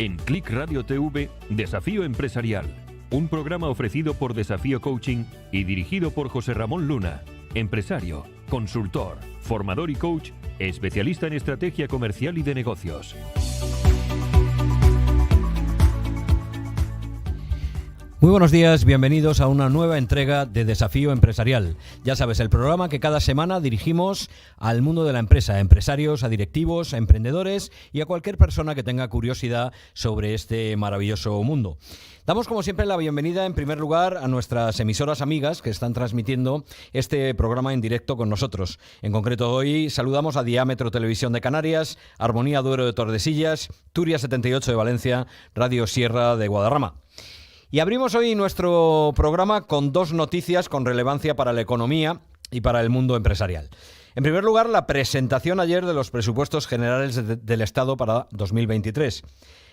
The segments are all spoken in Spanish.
En Click Radio TV, Desafío Empresarial, un programa ofrecido por Desafío Coaching y dirigido por José Ramón Luna, empresario, consultor, formador y coach, especialista en estrategia comercial y de negocios. Muy buenos días, bienvenidos a una nueva entrega de Desafío Empresarial. Ya sabes, el programa que cada semana dirigimos al mundo de la empresa, a empresarios, a directivos, a emprendedores y a cualquier persona que tenga curiosidad sobre este maravilloso mundo. Damos como siempre la bienvenida en primer lugar a nuestras emisoras amigas que están transmitiendo este programa en directo con nosotros. En concreto hoy saludamos a Diámetro Televisión de Canarias, Armonía Duero de Tordesillas, Turia 78 de Valencia, Radio Sierra de Guadarrama. Y abrimos hoy nuestro programa con dos noticias con relevancia para la economía y para el mundo empresarial. En primer lugar, la presentación ayer de los presupuestos generales del Estado para 2023.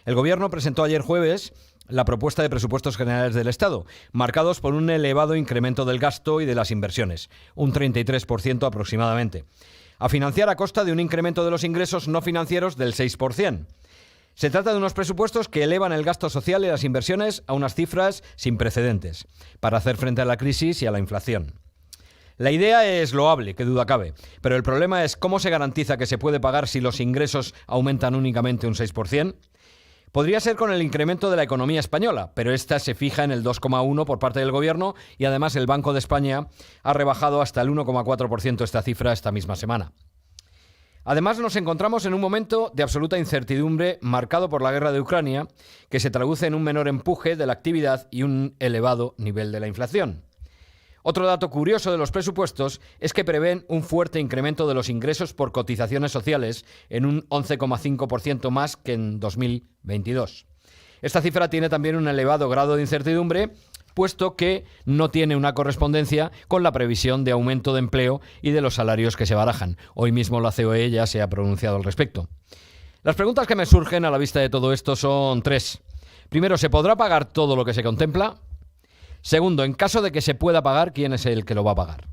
El Gobierno presentó ayer jueves la propuesta de presupuestos generales del Estado, marcados por un elevado incremento del gasto y de las inversiones, un 33% aproximadamente, a financiar a costa de un incremento de los ingresos no financieros del 6%. Se trata de unos presupuestos que elevan el gasto social y las inversiones a unas cifras sin precedentes para hacer frente a la crisis y a la inflación. La idea es loable, qué duda cabe, pero el problema es cómo se garantiza que se puede pagar si los ingresos aumentan únicamente un 6%. Podría ser con el incremento de la economía española, pero esta se fija en el 2,1% por parte del Gobierno y además el Banco de España ha rebajado hasta el 1,4% esta cifra esta misma semana. Además, nos encontramos en un momento de absoluta incertidumbre marcado por la guerra de Ucrania, que se traduce en un menor empuje de la actividad y un elevado nivel de la inflación. Otro dato curioso de los presupuestos es que prevén un fuerte incremento de los ingresos por cotizaciones sociales en un 11,5% más que en 2022. Esta cifra tiene también un elevado grado de incertidumbre, puesto que no tiene una correspondencia con la previsión de aumento de empleo y de los salarios que se barajan. Hoy mismo la COE ya se ha pronunciado al respecto. Las preguntas que me surgen a la vista de todo esto son tres. Primero, ¿se podrá pagar todo lo que se contempla? Segundo, en caso de que se pueda pagar, ¿quién es el que lo va a pagar?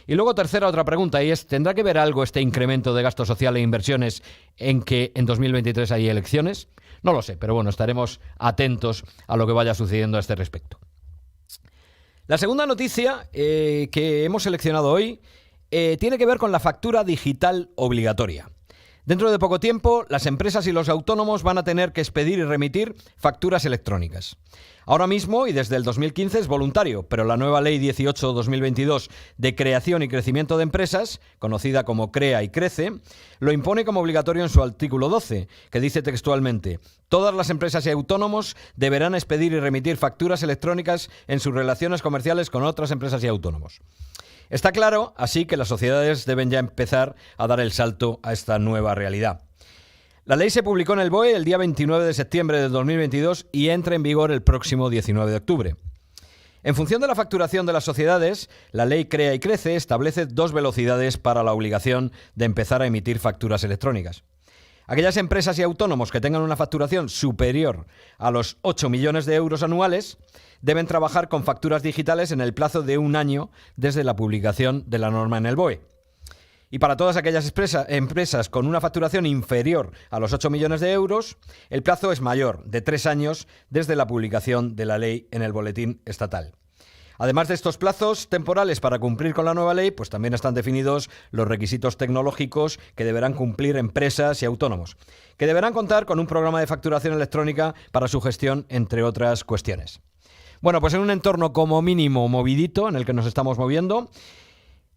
Y luego tercera, otra pregunta, y es, ¿tendrá que ver algo este incremento de gasto social e inversiones en que en 2023 hay elecciones? No lo sé, pero bueno, estaremos atentos a lo que vaya sucediendo a este respecto. La segunda noticia que hemos seleccionado hoy tiene que ver con la factura digital obligatoria. Dentro de poco tiempo, las empresas y los autónomos van a tener que expedir y remitir facturas electrónicas. Ahora mismo, y desde el 2015, es voluntario, pero la nueva Ley 18/2022 de Creación y Crecimiento de Empresas, conocida como CREA y CRECE, lo impone como obligatorio en su artículo 12, que dice textualmente: todas las empresas y autónomos deberán expedir y remitir facturas electrónicas en sus relaciones comerciales con otras empresas y autónomos. Está claro, así, que las sociedades deben ya empezar a dar el salto a esta nueva realidad. La ley se publicó en el BOE el día 29 de septiembre de 2022 y entra en vigor el próximo 19 de octubre. En función de la facturación de las sociedades, la ley Crea y Crece establece dos velocidades para la obligación de empezar a emitir facturas electrónicas. Aquellas empresas y autónomos que tengan una facturación superior a los 8 millones de euros anuales deben trabajar con facturas digitales en el plazo de un año desde la publicación de la norma en el BOE. Y para todas aquellas empresas con una facturación inferior a los 8 millones de euros, el plazo es mayor, de 3 años desde la publicación de la ley en el boletín estatal. Además de estos plazos temporales para cumplir con la nueva ley, pues también están definidos los requisitos tecnológicos que deberán cumplir empresas y autónomos, que deberán contar con un programa de facturación electrónica para su gestión, entre otras cuestiones. Bueno, pues en un entorno como mínimo movidito en el que nos estamos moviendo,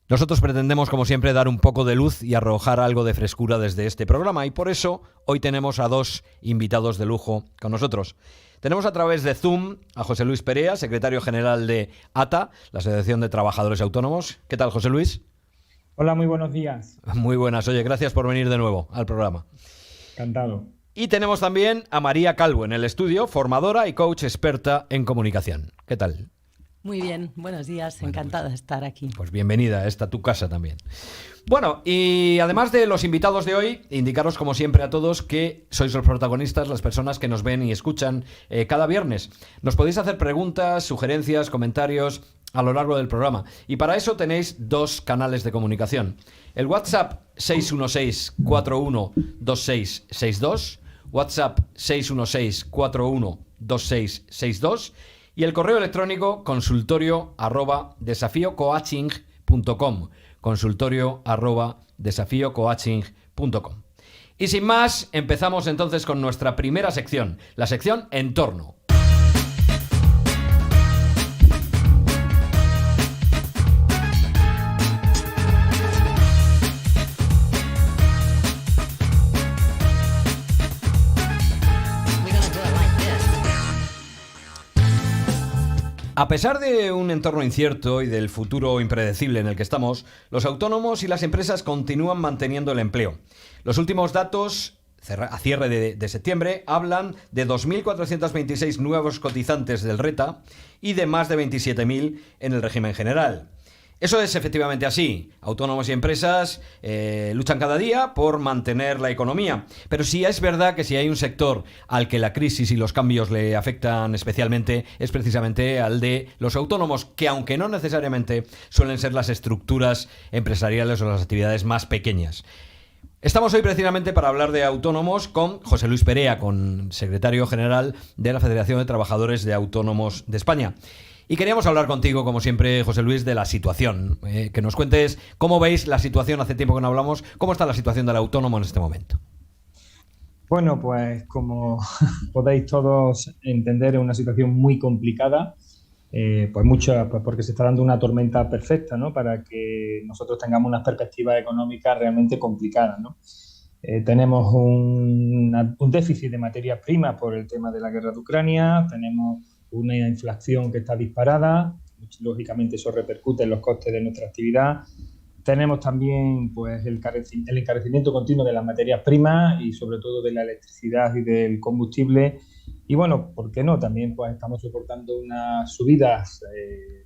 nosotros pretendemos, como siempre, dar un poco de luz y arrojar algo de frescura desde este programa, y por eso hoy tenemos a dos invitados de lujo con nosotros. Tenemos a través de Zoom a José Luis Perea, secretario general de ATA, la Asociación de Trabajadores Autónomos. ¿Qué tal, José Luis? Hola, muy buenos días. Muy buenas. Oye, gracias por venir de nuevo al programa. Encantado. Y tenemos también a María Calvo en el estudio, formadora y coach experta en comunicación. ¿Qué tal? Muy bien, buenos días, encantada de estar aquí. Pues bienvenida, esta tu casa también. Bueno, y además de los invitados de hoy, indicaros como siempre a todos que sois los protagonistas, las personas que nos ven y escuchan cada viernes. Nos podéis hacer preguntas, sugerencias, comentarios a lo largo del programa. Y para eso tenéis dos canales de comunicación. El WhatsApp 616-412662 WhatsApp 616-412662 y el correo electrónico consultorio@desafiocoaching.com. Consultorio@desafiocoaching.com. Y sin más, empezamos entonces con nuestra primera sección, la sección Entorno. A pesar de un entorno incierto y del futuro impredecible en el que estamos, los autónomos y las empresas continúan manteniendo el empleo. Los últimos datos, a cierre de septiembre, hablan de 2.426 nuevos cotizantes del RETA y de más de 27.000 en el régimen general. Eso es efectivamente así. Autónomos y empresas luchan cada día por mantener la economía. Pero sí es verdad que si hay un sector al que la crisis y los cambios le afectan especialmente, es precisamente al de los autónomos, que aunque no necesariamente suelen ser las estructuras empresariales o las actividades más pequeñas. Estamos hoy precisamente para hablar de autónomos con José Luis Perea, con secretario general de la Federación de Trabajadores de Autónomos de España. Y queríamos hablar contigo, como siempre, José Luis, de la situación. Que nos cuentes cómo veis la situación, hace tiempo que no hablamos, cómo está la situación del autónomo en este momento. Bueno, pues como podéis todos entender, es una situación muy complicada, pues porque se está dando una tormenta perfecta, ¿no? Para que nosotros tengamos unas perspectivas económicas realmente complicadas, ¿no? Tenemos un déficit de materias primas por el tema de la guerra de Ucrania, tenemos una inflación que está disparada, lógicamente eso repercute en los costes de nuestra actividad. Tenemos también pues el encarecimiento continuo de las materias primas y sobre todo de la electricidad y del combustible. Y bueno, ¿por qué no? También pues estamos soportando unas subidas,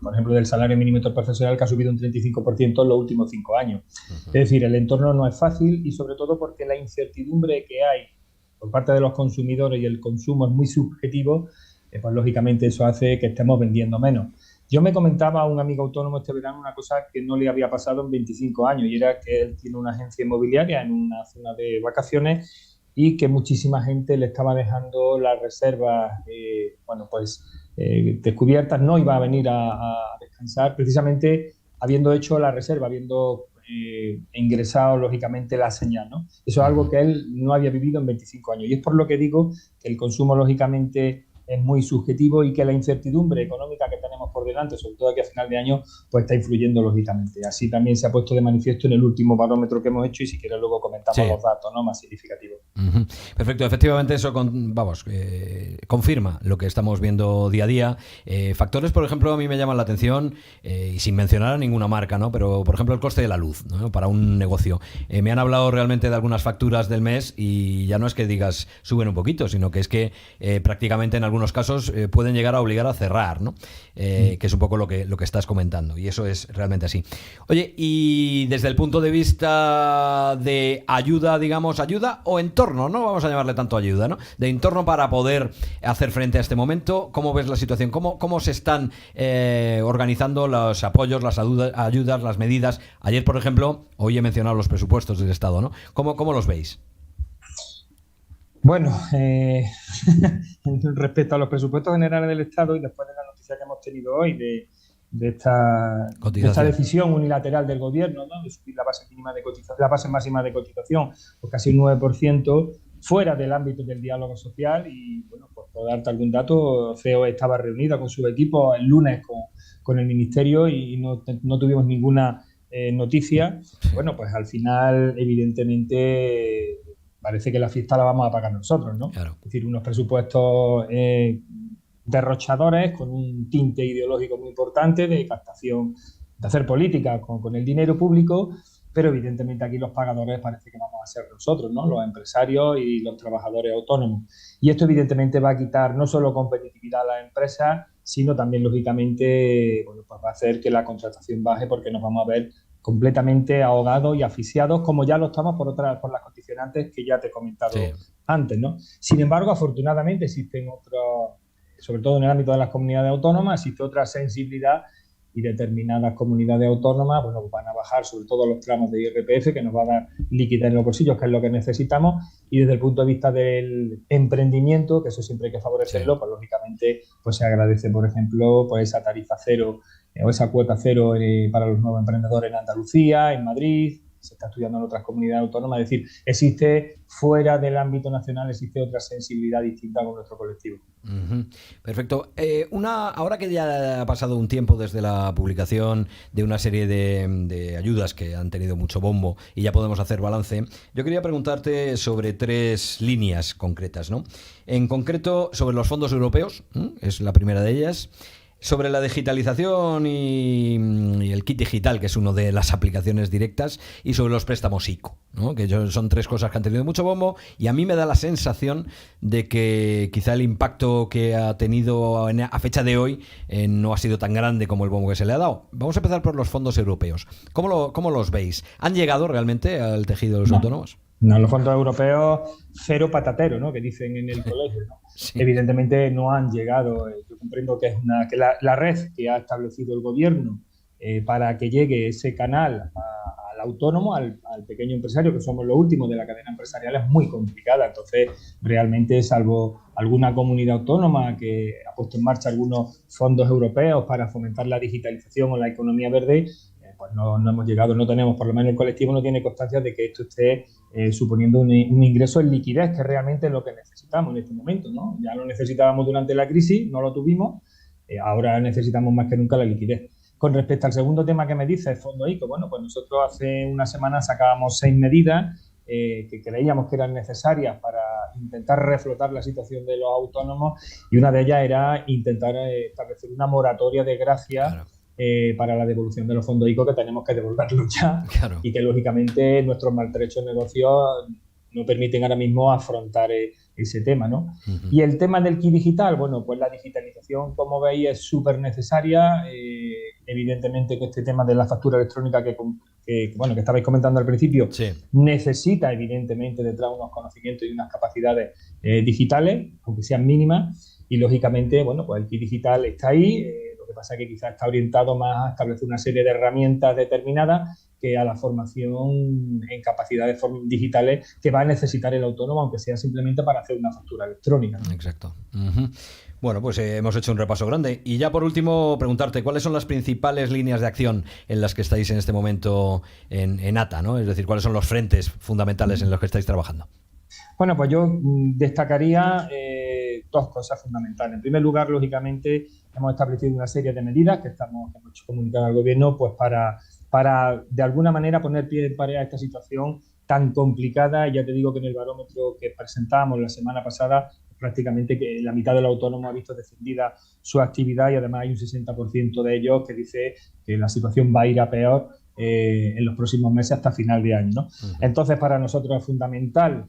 por ejemplo, del salario mínimo interprofesional que ha subido un 35% en los últimos 5 años. Es decir, el entorno no es fácil y sobre todo porque la incertidumbre que hay por parte de los consumidores y el consumo es muy subjetivo, pues lógicamente eso hace que estemos vendiendo menos. Yo me comentaba a un amigo autónomo este verano una cosa que no le había pasado en 25 años y era que él tiene una agencia inmobiliaria en una zona de vacaciones y que muchísima gente le estaba dejando las reservas descubiertas, no iba a venir a descansar precisamente habiendo hecho la reserva, habiendo ingresado lógicamente la señal, ¿no? Eso es algo que él no había vivido en 25 años y es por lo que digo que el consumo lógicamente es muy subjetivo y que la incertidumbre económica que tenemos por delante, sobre todo aquí a final de año, pues está influyendo lógicamente. Así también se ha puesto de manifiesto en el último barómetro que hemos hecho y si quieres luego comentamos los datos, ¿no?, más significativos. Uh-huh. Perfecto, efectivamente eso confirma lo que estamos viendo día a día. Factores, por ejemplo, a mí me llaman la atención y sin mencionar a ninguna marca, ¿no? Pero, por ejemplo, el coste de la luz, ¿no?, para un negocio. Me han hablado realmente de algunas facturas del mes y ya no es que digas suben un poquito, sino que es que prácticamente en algunos casos pueden llegar a obligar a cerrar, ¿no? Que es un poco lo que estás comentando y eso es realmente así. Oye, y desde el punto de vista de ayuda, digamos, ayuda o entorno, no vamos a llamarle tanto ayuda, ¿no?, de entorno para poder hacer frente a este momento, ¿cómo ves la situación? ¿Cómo se están organizando los apoyos, las ayudas, las medidas? Ayer, por ejemplo, hoy he mencionado los presupuestos del Estado, ¿no? ¿Cómo los veis? Bueno, respecto a los presupuestos generales del Estado y después de la noticia que hemos tenido hoy de esta decisión unilateral del gobierno, ¿no?, de subir la base mínima de cotización, la base máxima de cotización, pues casi un 9%, fuera del ámbito del diálogo social. Y bueno, pues por darte algún dato, COE estaba reunida con su equipo el lunes con el Ministerio y no tuvimos ninguna noticia. Bueno, pues al final, evidentemente, parece que la fiesta la vamos a pagar nosotros, ¿no? Claro. Es decir, unos presupuestos derrochadores con un tinte ideológico muy importante de captación, de hacer política con el dinero público, pero evidentemente aquí los pagadores parece que vamos a ser nosotros, ¿no?, los empresarios y los trabajadores autónomos. Y esto evidentemente va a quitar no solo competitividad a las empresas, sino también lógicamente pues va a hacer que la contratación baje porque nos vamos a ver completamente ahogados y asfixiados, como ya lo estamos por las condicionantes que ya te he comentado antes, ¿no? Sin embargo, afortunadamente existen otros, sobre todo en el ámbito de las comunidades autónomas, existe otra sensibilidad y determinadas comunidades autónomas, bueno, van a bajar sobre todo los tramos de IRPF, que nos va a dar liquidez en los bolsillos, que es lo que necesitamos, y desde el punto de vista del emprendimiento, que eso siempre hay que favorecerlo, pues lógicamente pues se agradece, por ejemplo, pues esa tarifa cero o esa cuota cero para los nuevos emprendedores en Andalucía, en Madrid. Se está estudiando en otras comunidades autónomas, es decir, existe fuera del ámbito nacional, existe otra sensibilidad distinta con nuestro colectivo. Perfecto. Ahora que ya ha pasado un tiempo desde la publicación de una serie de ayudas que han tenido mucho bombo y ya podemos hacer balance, yo quería preguntarte sobre 3 líneas concretas, ¿no? En concreto, sobre los fondos europeos, es la primera de ellas. Sobre la digitalización y el kit digital, que es una de las aplicaciones directas, y sobre los préstamos ICO, ¿no? Que son 3 cosas que han tenido mucho bombo, y a mí me da la sensación de que quizá el impacto que ha tenido a fecha de hoy no ha sido tan grande como el bombo que se le ha dado. Vamos a empezar por los fondos europeos. ¿Cómo los veis? ¿Han llegado realmente al tejido de los autónomos? No, los fondos europeos, cero patatero, ¿no? Que dicen en el colegio, ¿no? Sí. Evidentemente no han llegado. Yo comprendo que es la red que ha establecido el gobierno para que llegue ese canal al autónomo, al pequeño empresario, que somos los últimos de la cadena empresarial, es muy complicada. Entonces, realmente, salvo alguna comunidad autónoma que ha puesto en marcha algunos fondos europeos para fomentar la digitalización o la economía verde, pues no hemos llegado, no tenemos, por lo menos el colectivo no tiene constancia de que esto esté suponiendo un ingreso en liquidez, que es realmente lo que necesitamos en este momento, ¿no? Ya lo necesitábamos durante la crisis, no lo tuvimos, ahora necesitamos más que nunca la liquidez. Con respecto al segundo tema que me dice, el fondo ICO, bueno, pues nosotros hace una semana sacábamos 6 medidas que creíamos que eran necesarias para intentar reflotar la situación de los autónomos, y una de ellas era intentar establecer una moratoria de gracia. Claro. Para la devolución de los fondos ICO, que tenemos que devolverlos ya, claro. Y que lógicamente nuestros maltrechos negocios no permiten ahora mismo afrontar ese tema, ¿no? Y el tema del kit digital, bueno, pues la digitalización, como veis, es súper necesaria. Evidentemente que este tema de la factura electrónica que estabais comentando al principio, sí, necesita evidentemente detrás unos conocimientos y unas capacidades digitales, aunque sean mínimas, y lógicamente, bueno, pues el kit digital está ahí. Lo que pasa es que quizás está orientado más a establecer una serie de herramientas determinadas que a la formación en capacidades digitales que va a necesitar el autónomo, aunque sea simplemente para hacer una factura electrónica, ¿no? Exacto. Bueno, pues hemos hecho un repaso grande. Y ya por último, preguntarte, ¿cuáles son las principales líneas de acción en las que estáis en este momento en ATA, ¿no? Es decir, ¿cuáles son los frentes fundamentales en los que estáis trabajando? Bueno, pues yo destacaría 2 cosas fundamentales. En primer lugar, lógicamente, hemos establecido una serie de medidas que hemos hecho comunicar al gobierno, pues para de alguna manera poner pie en pared a esta situación tan complicada. Ya te digo que en el barómetro que presentamos la semana pasada, prácticamente que la mitad de los autónomos ha visto descendida su actividad, y además hay un 60% de ellos que dice que la situación va a ir a peor en los próximos meses hasta final de año, ¿no? Entonces, para nosotros es fundamental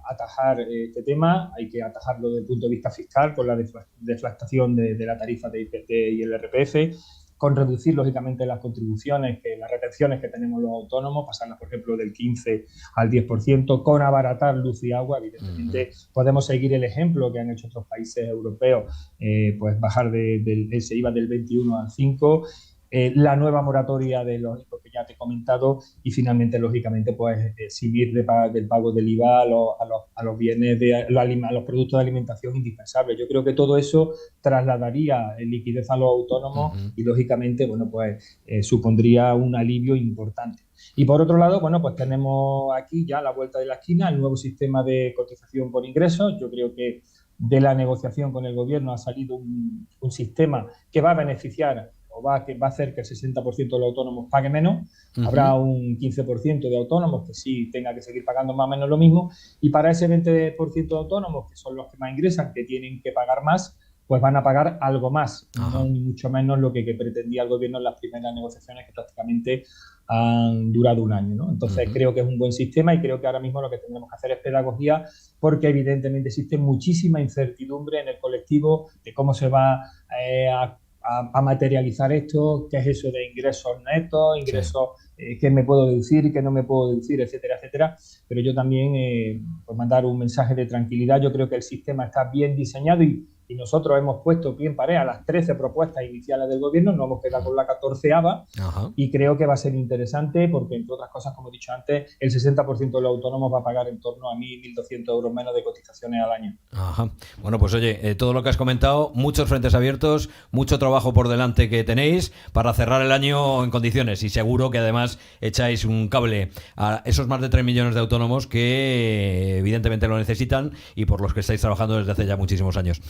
atajar este tema. Hay que atajarlo desde el punto de vista fiscal, con la deflactación de la tarifa de IPC y el IRPF, con reducir lógicamente las contribuciones, las retenciones que tenemos los autónomos, pasarlas por ejemplo del 15 al 10%, con abaratar luz y agua. Evidentemente podemos seguir el ejemplo que han hecho otros países europeos, pues bajar ese IVA del 21 al 5%, la nueva moratoria de los ICO que ya te he comentado, y finalmente, lógicamente, pues eximir del pago del IVA a los bienes, a los productos de alimentación indispensables. Yo creo que todo eso trasladaría liquidez a los autónomos y, lógicamente, bueno, pues supondría un alivio importante. Y por otro lado, bueno, pues tenemos aquí ya a la vuelta de la esquina el nuevo sistema de cotización por ingresos. Yo creo que de la negociación con el gobierno ha salido un sistema que va a beneficiar que va a hacer que el 60% de los autónomos pague menos. Habrá un 15% de autónomos que sí tenga que seguir pagando más o menos lo mismo, y para ese 20% de autónomos, que son los que más ingresan, que tienen que pagar más, pues van a pagar algo más, no ni mucho menos lo que pretendía el gobierno en las primeras negociaciones, que prácticamente han durado un año, ¿no? Entonces creo que es un buen sistema, y creo que ahora mismo lo que tendremos que hacer es pedagogía, porque evidentemente existe muchísima incertidumbre en el colectivo de cómo se va a materializar esto, qué es eso de ingresos netos, ingresos, qué me puedo deducir y qué no me puedo deducir, etcétera, etcétera. Pero yo también, pues mandar un mensaje de tranquilidad. Yo creo que el sistema está bien diseñado, y y nosotros hemos puesto pie en pared a las 13 propuestas iniciales del gobierno, nos hemos quedado con la 14ª. Ajá. Y creo que va a ser interesante porque, entre otras cosas, como he dicho antes, el 60% de los autónomos va a pagar en torno a 1.200 euros menos de cotizaciones al año. Ajá. Bueno, pues oye, todo lo que has comentado, muchos frentes abiertos, mucho trabajo por delante que tenéis para cerrar el año en condiciones, y seguro que además echáis un cable a esos más de 3 millones de autónomos que evidentemente lo necesitan y por los que estáis trabajando desde hace ya muchísimos años.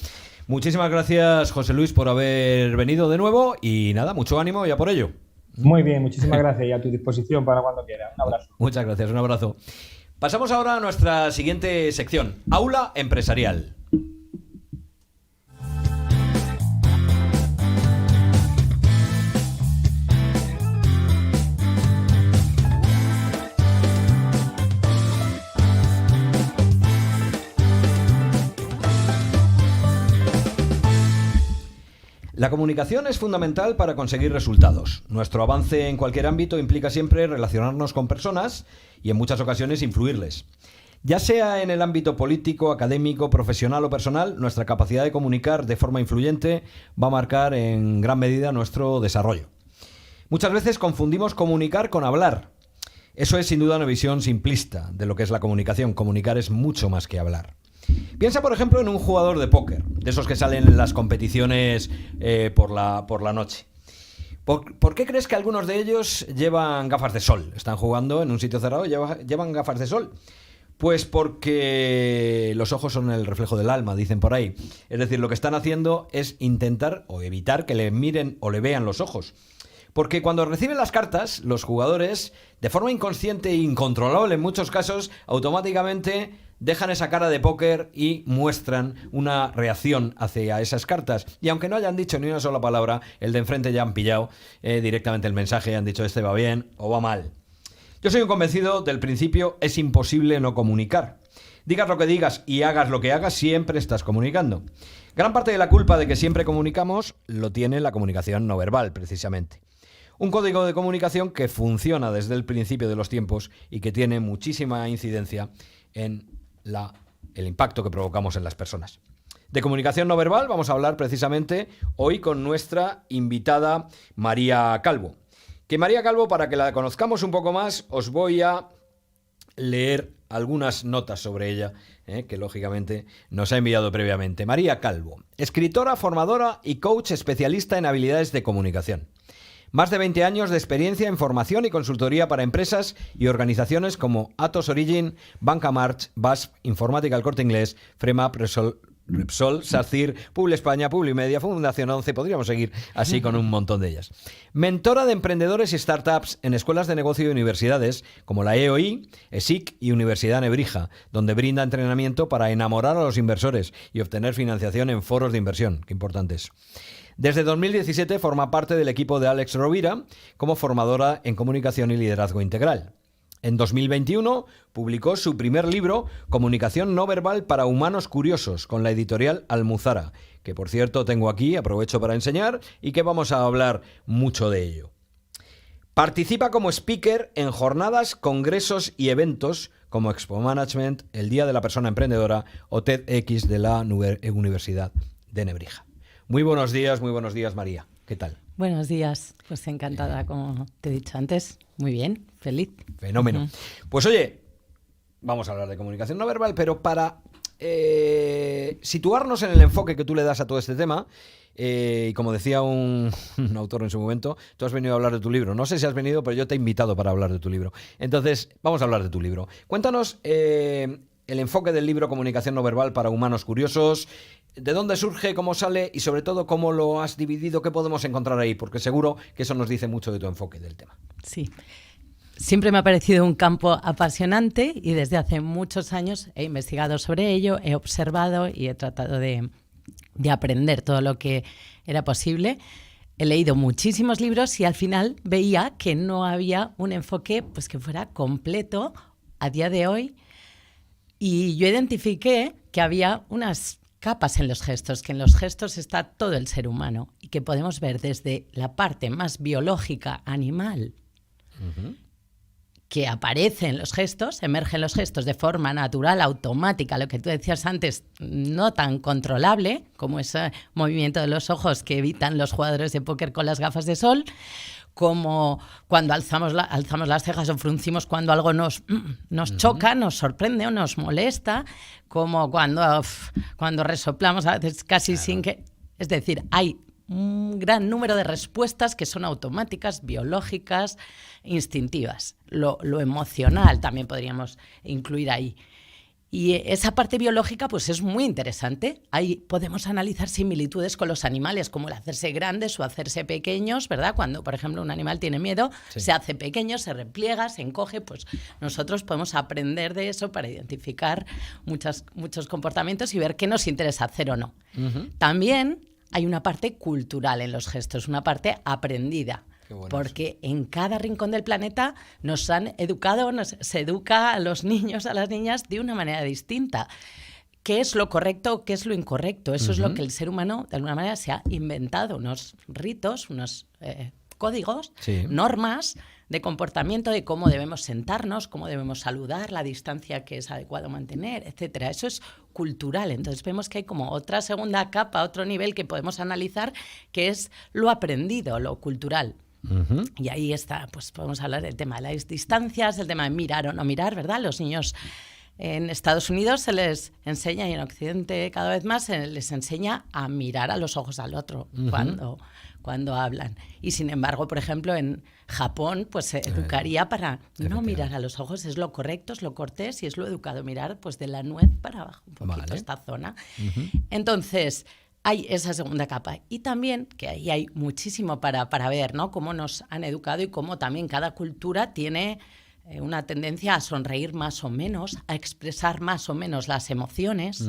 Muchísimas gracias, José Luis, por haber venido de nuevo y nada, mucho ánimo y a por ello. Muy bien, muchísimas gracias y a tu disposición para cuando quieras. Un abrazo. Muchas gracias, un abrazo. Pasamos ahora a nuestra siguiente sección, Aula Empresarial. La comunicación es fundamental para conseguir resultados. Nuestro avance en cualquier ámbito implica siempre relacionarnos con personas y en muchas ocasiones influirles. Ya sea en el ámbito político, académico, profesional o personal, nuestra capacidad de comunicar de forma influyente va a marcar en gran medida nuestro desarrollo. Muchas veces confundimos comunicar con hablar. Eso es sin duda una visión simplista de lo que es la comunicación. Comunicar es mucho más que hablar. Piensa, por ejemplo, en un jugador de póker, de esos que salen en las competiciones por la noche. ¿Por qué crees que algunos de ellos llevan gafas de sol? Están jugando en un sitio cerrado y llevan gafas de sol. Pues porque los ojos son el reflejo del alma, dicen por ahí. Es decir, lo que están haciendo es intentar o evitar que le miren o le vean los ojos. Porque cuando reciben las cartas, los jugadores, de forma inconsciente e incontrolable en muchos casos, automáticamente dejan esa cara de póker y muestran una reacción hacia esas cartas. Y aunque no hayan dicho ni una sola palabra, el de enfrente ya han pillado directamente el mensaje y han dicho este va bien o va mal. Yo soy un convencido del principio es imposible no comunicar. Digas lo que digas y hagas lo que hagas, siempre estás comunicando. Gran parte de la culpa de que siempre comunicamos lo tiene la comunicación no verbal, precisamente. Un código de comunicación que funciona desde el principio de los tiempos y que tiene muchísima incidencia en el impacto que provocamos en las personas. De comunicación no verbal vamos a hablar precisamente hoy con nuestra invitada María Calvo. Que María Calvo, para que la conozcamos un poco más, os voy a leer algunas notas sobre ella, que lógicamente nos ha enviado previamente. María Calvo, escritora, formadora y coach especialista en habilidades de comunicación. Más de 20 años de experiencia en formación y consultoría para empresas y organizaciones como Atos Origin, Banca March, BASF, Informática El Corte Inglés, Fremap, Repsol, SACIR, Publi España, Publimedia, Fundación 11, podríamos seguir así con un montón de ellas. Mentora de emprendedores y startups en escuelas de negocio y universidades como la EOI, ESIC y Universidad Nebrija, donde brinda entrenamiento para enamorar a los inversores y obtener financiación en foros de inversión. Qué importante es. Desde 2017 forma parte del equipo de Alex Rovira como formadora en comunicación y liderazgo integral. En 2021 publicó su primer libro, Comunicación no verbal para humanos curiosos, con la editorial Almuzara, que por cierto tengo aquí, aprovecho para enseñar, y que vamos a hablar mucho de ello. Participa como speaker en jornadas, congresos y eventos como Expo Management, el Día de la Persona Emprendedora o TEDx de la Universidad de Nebrija. Muy buenos días, María. ¿Qué tal? Buenos días. Pues encantada, como te he dicho antes. Muy bien, feliz. Fenómeno. Pues oye, vamos a hablar de comunicación no verbal, pero para situarnos en el enfoque que tú le das a todo este tema, y como decía un autor en su momento, tú has venido a hablar de tu libro. No sé si has venido, pero yo te he invitado para hablar de tu libro. Entonces, vamos a hablar de tu libro. Cuéntanos el enfoque del libro Comunicación no verbal para humanos curiosos. ¿De dónde surge, cómo sale y sobre todo cómo lo has dividido? ¿Qué podemos encontrar ahí? Porque seguro que eso nos dice mucho de tu enfoque del tema. Sí. Siempre me ha parecido un campo apasionante y desde hace muchos años he investigado sobre ello, he observado y he tratado de aprender todo lo que era posible. He leído muchísimos libros y al final veía que no había un enfoque pues, que fuera completo a día de hoy. Y yo identifiqué que había unas capas en los gestos, que en los gestos está todo el ser humano y que podemos ver desde la parte más biológica, animal, que aparecen los gestos, emergen los gestos de forma natural, automática, lo que tú decías antes, no tan controlable, como ese movimiento de los ojos que evitan los jugadores de póker con las gafas de sol, como cuando alzamos las cejas o fruncimos cuando algo nos choca, nos sorprende o nos molesta, como cuando resoplamos a veces casi sin que... Es decir, hay un gran número de respuestas que son automáticas, biológicas, instintivas. Lo emocional también podríamos incluir ahí. Y esa parte biológica pues es muy interesante. Ahí podemos analizar similitudes con los animales, como el hacerse grandes o hacerse pequeños, ¿verdad? Cuando, por ejemplo, un animal tiene miedo, se hace pequeño, se repliega, se encoge, pues nosotros podemos aprender de eso para identificar muchos comportamientos y ver qué nos interesa hacer o no. También hay una parte cultural en los gestos, una parte aprendida. Porque en cada rincón del planeta nos han educado, se educa a los niños, a las niñas de una manera distinta. ¿Qué es lo correcto, qué es lo incorrecto? Eso es lo que el ser humano, de alguna manera, se ha inventado. Unos ritos, unos códigos, normas de comportamiento, de cómo debemos sentarnos, cómo debemos saludar, la distancia que es adecuado mantener, etcétera. Eso es cultural. Entonces vemos que hay como otra segunda capa, otro nivel que podemos analizar, que es lo aprendido, lo cultural. Y ahí está, pues podemos hablar del tema de las distancias, el tema de mirar o no mirar, ¿verdad? Los niños en Estados Unidos se les enseña, y en Occidente cada vez más, se les enseña a mirar a los ojos al otro cuando hablan. Y sin embargo, por ejemplo, en Japón, pues se educaría para no mirar a los ojos, es lo correcto, es lo cortés y es lo educado, mirar pues de la nuez para abajo, un poquito esta zona. Entonces, hay esa segunda capa. Y también, que ahí hay muchísimo para ver, ¿no? Cómo nos han educado y cómo también cada cultura tiene una tendencia a sonreír más o menos, a expresar más o menos las emociones.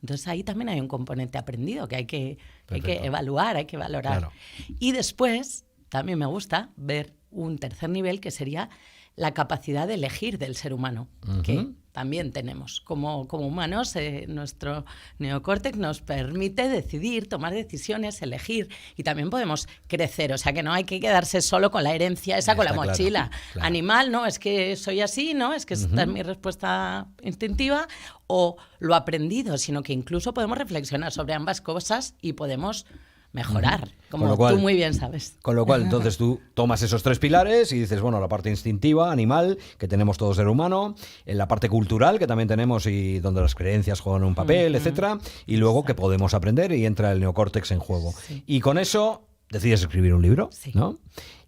Entonces ahí también hay un componente aprendido que hay que evaluar, hay que valorar. Claro. Y después, también me gusta ver un tercer nivel que sería la capacidad de elegir del ser humano, que también tenemos. Como humanos, nuestro neocórtex nos permite decidir, tomar decisiones, elegir, y también podemos crecer. O sea, que no hay que quedarse solo con la herencia esa, con la mochila. Claro. Animal, no, es que soy así, no, es que esta es mi respuesta instintiva, o lo aprendido, sino que incluso podemos reflexionar sobre ambas cosas y podemos mejorar, como tú muy bien sabes. Con lo cual, entonces tú tomas esos tres pilares y dices, bueno, la parte instintiva, animal, que tenemos todo ser humano, en la parte cultural, que también tenemos y donde las creencias juegan un papel, etcétera, y luego que podemos aprender y entra el neocórtex en juego. Sí. Y con eso decides escribir un libro, ¿no?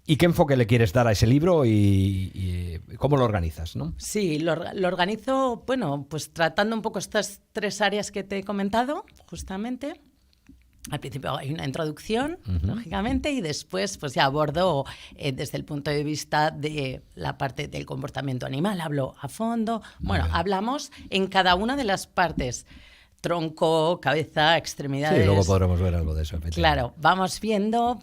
¿Y qué enfoque le quieres dar a ese libro y cómo lo organizas, ¿no? Sí, lo organizo, bueno, pues tratando un poco estas tres áreas que te he comentado, justamente. Al principio hay una introducción, lógicamente, y después pues ya abordo desde el punto de vista de la parte del comportamiento animal. Hablo a fondo. Bueno, hablamos en cada una de las partes. Tronco, cabeza, extremidades. Sí, luego podremos ver algo de eso. Claro, vamos viendo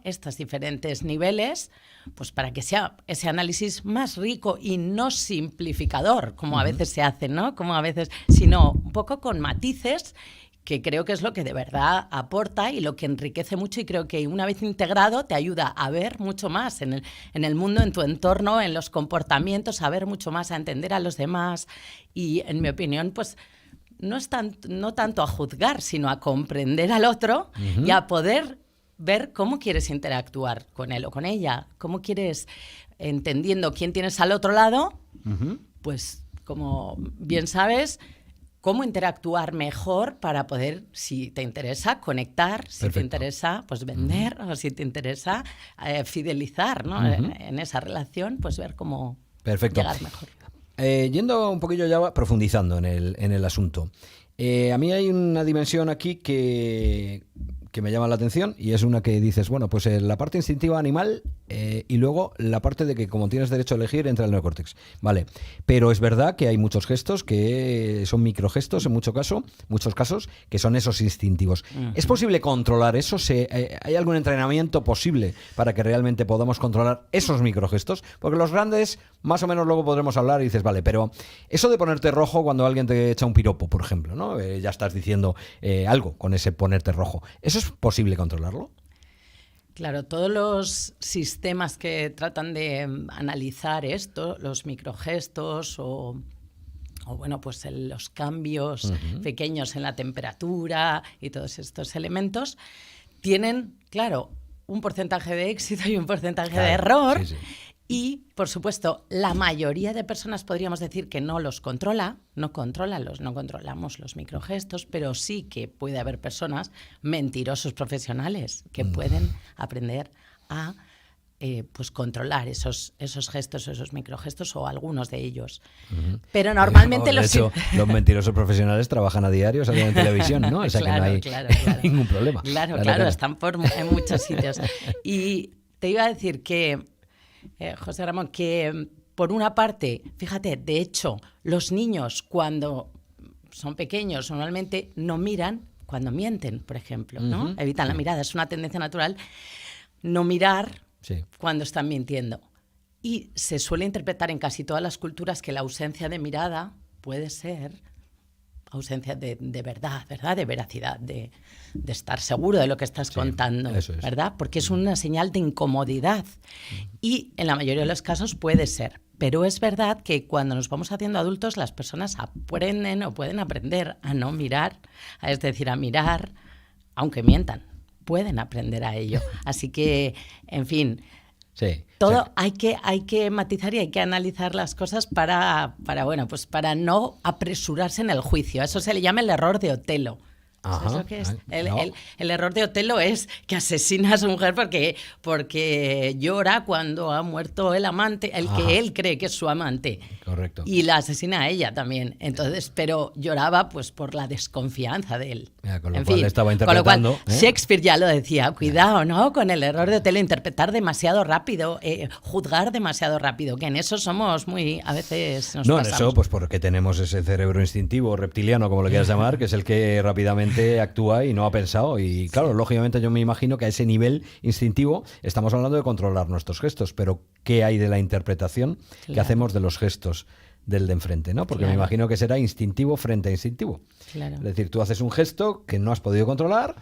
estos diferentes niveles, pues para que sea ese análisis más rico y no simplificador, como a veces se hace, ¿no? Como a veces, sino un poco con matices, que creo que es lo que de verdad aporta y lo que enriquece mucho, y creo que una vez integrado te ayuda a ver mucho más en el mundo, en tu entorno, en los comportamientos, a ver mucho más, a entender a los demás y, en mi opinión, pues no tanto a juzgar, sino a comprender al otro y a poder ver cómo quieres interactuar con él o con ella, cómo quieres, entendiendo quién tienes al otro lado, pues como bien sabes, cómo interactuar mejor para poder, si te interesa, conectar, si te interesa, pues vender, o si te interesa fidelizar, ¿no? En esa relación, pues ver cómo llegar mejor. Yendo un poquillo ya, profundizando en el asunto. A mí hay una dimensión aquí que me llama la atención, y es una que dices, bueno, pues la parte instintiva animal y luego la parte de que como tienes derecho a elegir entra el neocórtex. Vale, pero es verdad que hay muchos gestos que son microgestos en muchos casos, que son esos instintivos. ¿Es posible controlar eso? ¿Hay algún entrenamiento posible para que realmente podamos controlar esos microgestos? Porque los grandes, más o menos luego podremos hablar y dices, vale, pero eso de ponerte rojo cuando alguien te echa un piropo, por ejemplo, ¿no? Ya estás diciendo algo con ese ponerte rojo. ¿Eso es posible controlarlo? Claro, todos los sistemas que tratan de analizar esto, los microgestos o bueno, pues los cambios pequeños en la temperatura y todos estos elementos, tienen, claro, un porcentaje de éxito y un porcentaje de error. Sí. Y, por supuesto, la mayoría de personas podríamos decir que no los controla, no controlamos los microgestos, pero sí que puede haber personas, mentirosos profesionales, que pueden aprender a pues controlar esos gestos, esos microgestos o algunos de ellos. Pero normalmente de hecho, los mentirosos profesionales trabajan a diario, salen en televisión, ¿no? O sea, claro, que no hay ningún problema. Claro, están en muchos sitios. Y te iba a decir que, José Ramón, que por una parte, fíjate, de hecho, los niños cuando son pequeños normalmente no miran cuando mienten, por ejemplo, ¿no? Evitan la mirada, es una tendencia natural no mirar cuando están mintiendo. Y se suele interpretar en casi todas las culturas que la ausencia de mirada puede ser ausencia de verdad, de veracidad, de estar seguro de lo que estás contando, eso es. ¿verdad? Porque es una señal de incomodidad. Y en la mayoría de los casos puede ser. Pero es verdad que cuando nos vamos haciendo adultos, las personas aprenden o pueden aprender a no mirar, es decir, a mirar, aunque mientan. Pueden aprender a ello. Así que, en fin, todo hay que matizar y hay que analizar las cosas para no apresurarse en el juicio. A eso se le llama el error de Otelo. ¿Sabes lo que es? El error de Otelo es que asesina a su mujer porque llora cuando ha muerto el amante, el que él cree que es su amante. Correcto. Y la asesina a ella también. Entonces, pero lloraba pues por la desconfianza de él. Con lo cual estaba interpretando. Con lo cual, Shakespeare ya lo decía, cuidado, ¿no? Con el error de Otelo, interpretar demasiado rápido, juzgar demasiado rápido, que en eso somos muy, a veces nos pasamos. En eso, pues porque tenemos ese cerebro instintivo, reptiliano, como lo quieras llamar, que es el que rápidamente actúa y no ha pensado. Y claro, lógicamente yo me imagino que a ese nivel instintivo estamos hablando de controlar nuestros gestos, pero ¿qué hay de la interpretación que hacemos de los gestos del de enfrente, ¿no? Porque me imagino que será instintivo frente a instintivo. Claro. Es decir, tú haces un gesto que no has podido controlar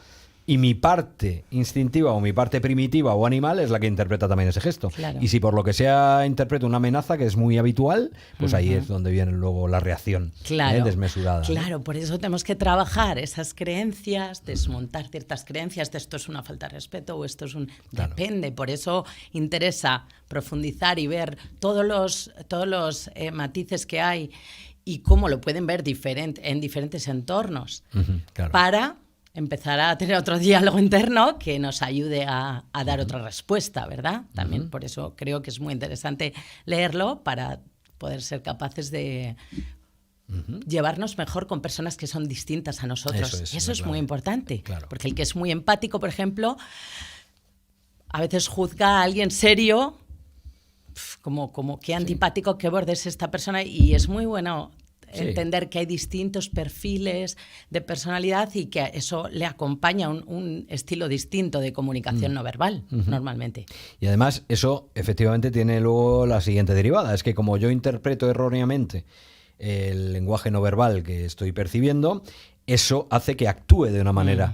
y mi parte instintiva o mi parte primitiva o animal es la que interpreta también ese gesto. Claro. Y si por lo que sea interpreto una amenaza, que es muy habitual, pues ahí es donde viene luego la reacción desmesurada. Claro, por eso tenemos que trabajar esas creencias, desmontar ciertas creencias de esto es una falta de respeto o esto es un... Claro. Depende, por eso interesa profundizar y ver todos los matices que hay y cómo lo pueden ver en diferentes entornos para empezar a tener otro diálogo interno que nos ayude a dar otra respuesta, ¿verdad? También por eso creo que es muy interesante leerlo para poder ser capaces de llevarnos mejor con personas que son distintas a nosotros. Eso es muy importante, porque el que es muy empático, por ejemplo, a veces juzga a alguien serio como qué antipático, qué borde es esta persona, y es muy bueno entender que hay distintos perfiles de personalidad y que eso le acompaña un estilo distinto de comunicación no verbal, normalmente. Y además eso efectivamente tiene luego la siguiente derivada, es que como yo interpreto erróneamente el lenguaje no verbal que estoy percibiendo, eso hace que actúe de una manera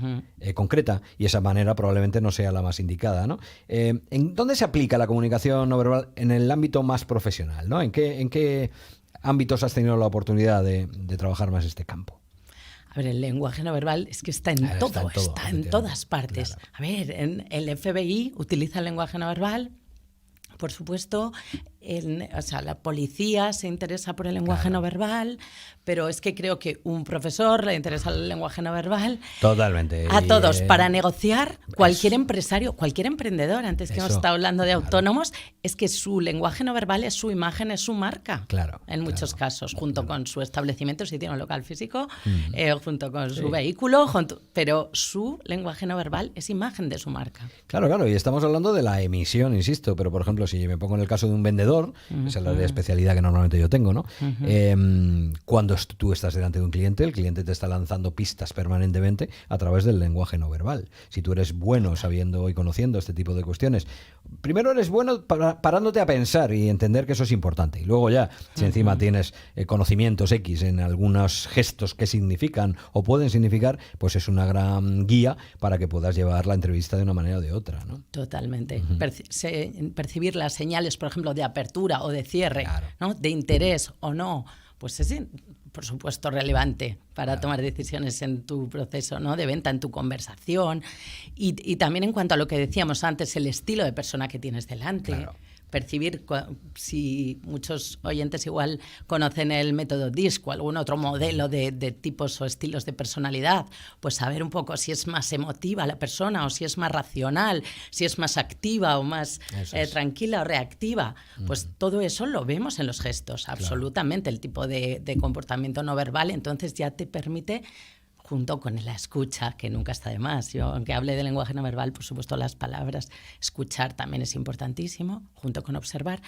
concreta y esa manera probablemente no sea la más indicada, ¿no? ¿En dónde se aplica la comunicación no verbal en el ámbito más profesional, ¿no? ¿En qué ámbitos has tenido la oportunidad de trabajar más este campo? A ver, el lenguaje no verbal es que está en todo, está en todas partes. Claro. A ver, el FBI utiliza el lenguaje no verbal, por supuesto, la policía se interesa por el lenguaje no verbal, pero es que creo que un profesor le interesa el lenguaje no verbal. Totalmente. A todos, para negociar, cualquier empresario, cualquier emprendedor, antes que hemos estado hablando de autónomos, es que su lenguaje no verbal es su imagen, es su marca. En muchos casos, junto con su establecimiento, si tiene un local físico, junto con su vehículo, pero su lenguaje no verbal es imagen de su marca. Claro, y estamos hablando de la emisión, insisto, pero por ejemplo, si me pongo en el caso de un vendedor, vendedor, esa es la especialidad que normalmente yo tengo, ¿no? Cuando tú estás delante de un cliente, el cliente te está lanzando pistas permanentemente a través del lenguaje no verbal. Si tú eres bueno sabiendo y conociendo este tipo de cuestiones, primero eres bueno parándote a pensar y entender que eso es importante. Y luego ya, si encima tienes conocimientos X en algunos gestos que significan o pueden significar, pues es una gran guía para que puedas llevar la entrevista de una manera o de otra, ¿no? Totalmente. Percibir las señales, por ejemplo, de apertura o de cierre, ¿no? De interés o no, pues es, por supuesto, relevante para tomar decisiones en tu proceso, ¿no? De venta, en tu conversación. Y también en cuanto a lo que decíamos antes, el estilo de persona que tienes delante. Claro. Percibir, si muchos oyentes igual conocen el método DISC o algún otro modelo de tipos o estilos de personalidad, pues saber un poco si es más emotiva la persona o si es más racional, si es más activa o más tranquila o reactiva. Pues todo eso lo vemos en los gestos, absolutamente, el tipo de comportamiento no verbal, entonces ya te permite, junto con la escucha, que nunca está de más. Yo, aunque hable de lenguaje no verbal, por supuesto, las palabras, escuchar también es importantísimo, junto con observar.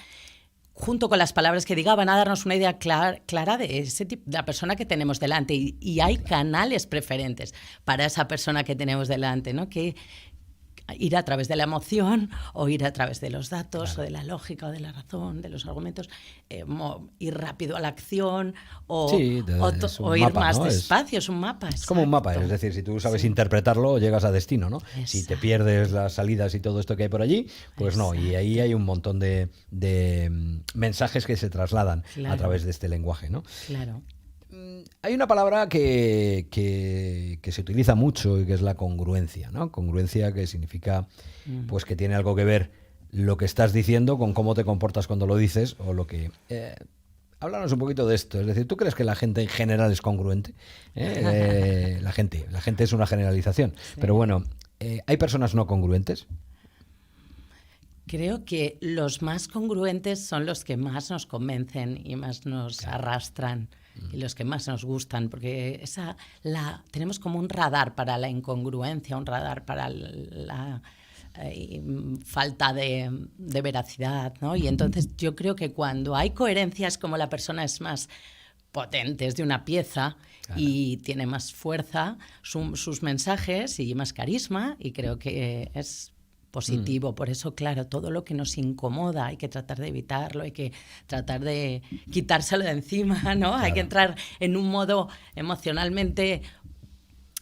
Junto con las palabras que diga, van a darnos una idea clara de ese tipo, de la persona que tenemos delante. Y hay canales preferentes para esa persona que tenemos delante, ¿no? Que ir a través de la emoción o ir a través de los datos o de la lógica o de la razón, de los argumentos, ir rápido a la acción o ir mapa, más despacio, es un mapa. Es como un mapa, es decir, si tú sabes interpretarlo, llegas a destino, ¿no? Exacto. Si te pierdes las salidas y todo esto que hay por allí, pues no, y ahí hay un montón de mensajes que se trasladan a través de este lenguaje, ¿no? Claro. Hay una palabra que se utiliza mucho y que es la congruencia, ¿no? Congruencia, que significa pues que tiene algo que ver lo que estás diciendo con cómo te comportas cuando lo dices o lo que... háblanos un poquito de esto. Es decir, ¿tú crees que la gente en general es congruente? La gente es una generalización. Sí. Pero bueno, ¿hay personas no congruentes? Creo que los más congruentes son los que más nos convencen y más nos arrastran. Y los que más nos gustan, porque tenemos como un radar para la incongruencia, un radar para la falta de veracidad, ¿no? Y entonces yo creo que cuando hay coherencias, como la persona es más potente, es de una pieza y tiene más fuerza sus mensajes y más carisma, y creo que es positivo. Por eso, claro, todo lo que nos incomoda hay que tratar de evitarlo, hay que tratar de quitárselo de encima, ¿no? Hay que entrar en un modo emocionalmente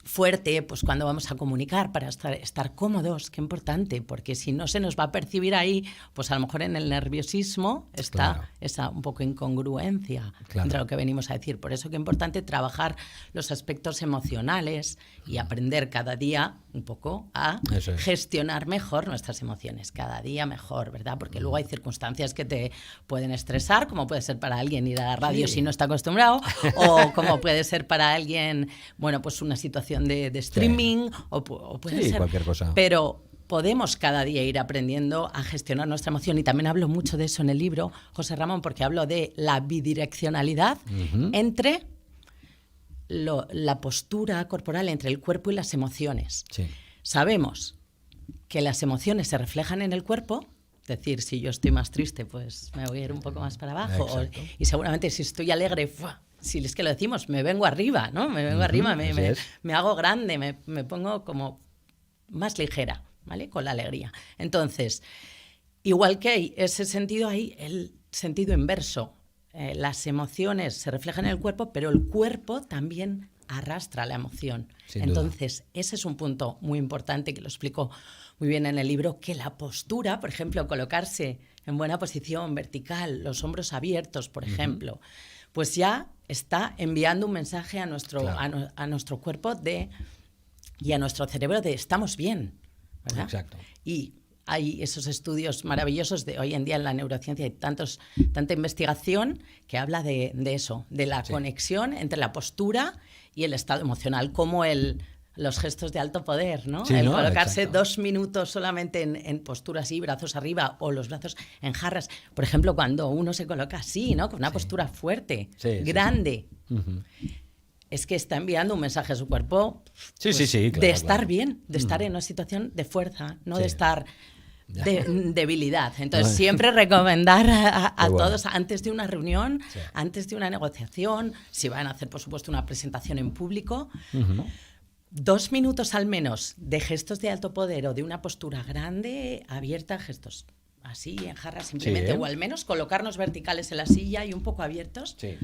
fuerte, pues cuando vamos a comunicar, para estar cómodos, qué importante, porque si no se nos va a percibir ahí, pues a lo mejor en el nerviosismo está esa un poco incongruencia entre lo que venimos a decir. Por eso qué importante trabajar los aspectos emocionales y aprender cada día un poco a gestionar mejor nuestras emociones, cada día mejor, ¿verdad? Porque luego hay circunstancias que te pueden estresar, como puede ser para alguien ir a la radio si no está acostumbrado, o como puede ser para alguien, bueno, pues una situación de streaming, o puede ser cualquier cosa. Pero podemos cada día ir aprendiendo a gestionar nuestra emoción, y también hablo mucho de eso en el libro, José Ramón, porque hablo de la bidireccionalidad entre la postura corporal, entre el cuerpo y las emociones. Sí. Sabemos que las emociones se reflejan en el cuerpo, es decir, si yo estoy más triste, pues me voy a ir un poco más para abajo, y seguramente si estoy alegre, si es que lo decimos, me vengo arriba, ¿no? Me vengo arriba, me hago grande, me pongo como más ligera, ¿vale? Con la alegría. Entonces, igual que hay ese sentido, hay el sentido inverso. Las emociones se reflejan en el cuerpo, pero el cuerpo también arrastra la emoción. Entonces, ese es un punto muy importante que lo explico muy bien en el libro, que la postura, por ejemplo, colocarse en buena posición, vertical, los hombros abiertos, por ejemplo, pues ya está enviando un mensaje a nuestro cuerpo y a nuestro cerebro de estamos bien, ¿verdad? Exacto. Y hay esos estudios maravillosos de hoy en día en la neurociencia, hay tanta investigación que habla de eso, de la conexión entre la postura y el estado emocional, como los gestos de alto poder, ¿no? Sí, el colocarse 2 minutos solamente en postura así, brazos arriba, o los brazos en jarras. Por ejemplo, cuando uno se coloca así, ¿no? Con una postura fuerte, grande. Es que está enviando un mensaje a su cuerpo de estar bien, de estar en una situación de fuerza, no de estar debilidad. Entonces, siempre recomendar a bueno. todos, antes de una reunión, Sí. antes de una negociación, si van a hacer, por supuesto, una presentación en público, 2 minutos al menos de gestos de alto poder o de una postura grande, abierta, gestos así, en jarra simplemente, Sí. o al menos colocarnos verticales en la silla y un poco abiertos. Sí.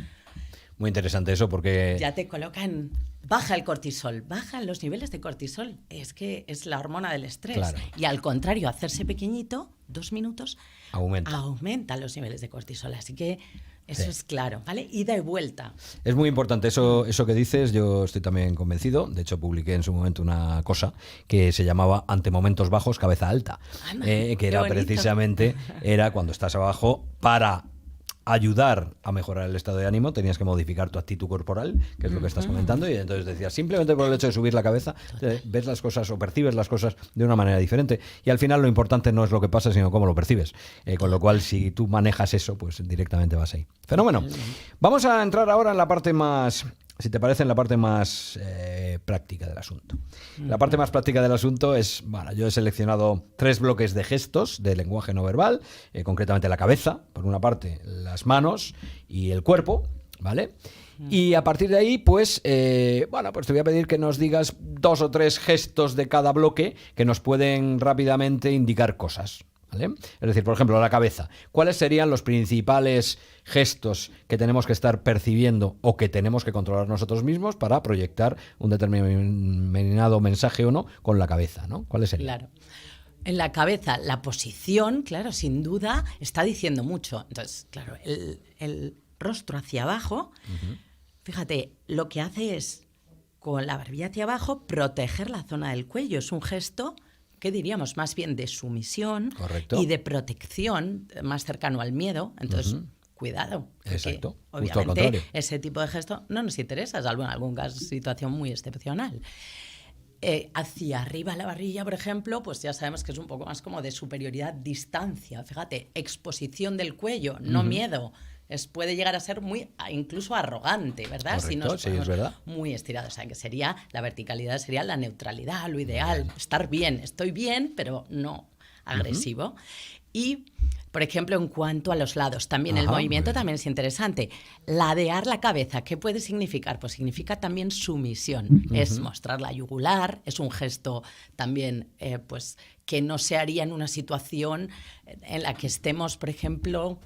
Muy interesante eso porque... Ya te colocan, baja el cortisol, bajan los niveles de cortisol. Es que es la hormona del estrés. Claro. Y al contrario, hacerse pequeñito, 2 minutos, Aumenta. los niveles de cortisol. Así que eso Sí. es claro, ¿vale? Ida y vuelta. Es muy importante eso que dices, yo estoy también convencido. De hecho, publiqué en su momento una cosa que se llamaba Ante momentos bajos, cabeza alta. Anda, Que qué era bonito. precisamente, era cuando estás abajo para ayudar a mejorar el estado de ánimo, tenías que modificar tu actitud corporal, que es lo que estás comentando, y entonces decías, simplemente por el hecho de subir la cabeza, ves las cosas o percibes las cosas de una manera diferente. Y al final lo importante no es lo que pasa, sino cómo lo percibes. Con lo cual, si tú manejas eso, pues directamente vas ahí. Fenómeno. Vamos a entrar ahora en la parte más... Si te parece, en la parte más práctica del asunto. La parte más práctica del asunto es, bueno, yo he seleccionado 3 bloques de gestos de lenguaje no verbal, concretamente la cabeza, por una parte, las manos y el cuerpo, ¿vale? Y a partir de ahí, pues, bueno, pues te voy a pedir que nos digas 2 o 3 gestos de cada bloque que nos pueden rápidamente indicar cosas, ¿vale? Es decir, por ejemplo, la cabeza. ¿Cuáles serían los principales gestos que tenemos que estar percibiendo o que tenemos que controlar nosotros mismos para proyectar un determinado mensaje o no con la cabeza, ¿no? ¿Cuáles serían? Claro. En la cabeza, la posición, claro, sin duda, está diciendo mucho. Entonces, claro, el rostro hacia abajo, fíjate, lo que hace es, con la barbilla hacia abajo, proteger la zona del cuello. Es un gesto que diríamos más bien de sumisión. Correcto. Y de protección, más cercano al miedo. Entonces, cuidado. Porque, Exacto, justo al obviamente, contrario. ese tipo de gesto no nos interesa, salvo en algún caso, situación muy excepcional. Hacia arriba la barbilla, por ejemplo, pues ya sabemos que es un poco más como de superioridad, distancia. Fíjate, exposición del cuello, no miedo. Puede llegar a ser muy, incluso arrogante, ¿verdad? Correcto, nos sí, es ponemos verdad. muy estirado. O sea, que sería, la verticalidad sería la neutralidad, lo ideal. Estar bien, estoy bien, pero no agresivo. Y, por ejemplo, en cuanto a los lados, también el Ajá, movimiento muy bien. también es interesante. Ladear la cabeza, ¿qué puede significar? Pues significa también sumisión. Es mostrar la yugular, es un gesto también pues, que no se haría en una situación en la que estemos, por ejemplo...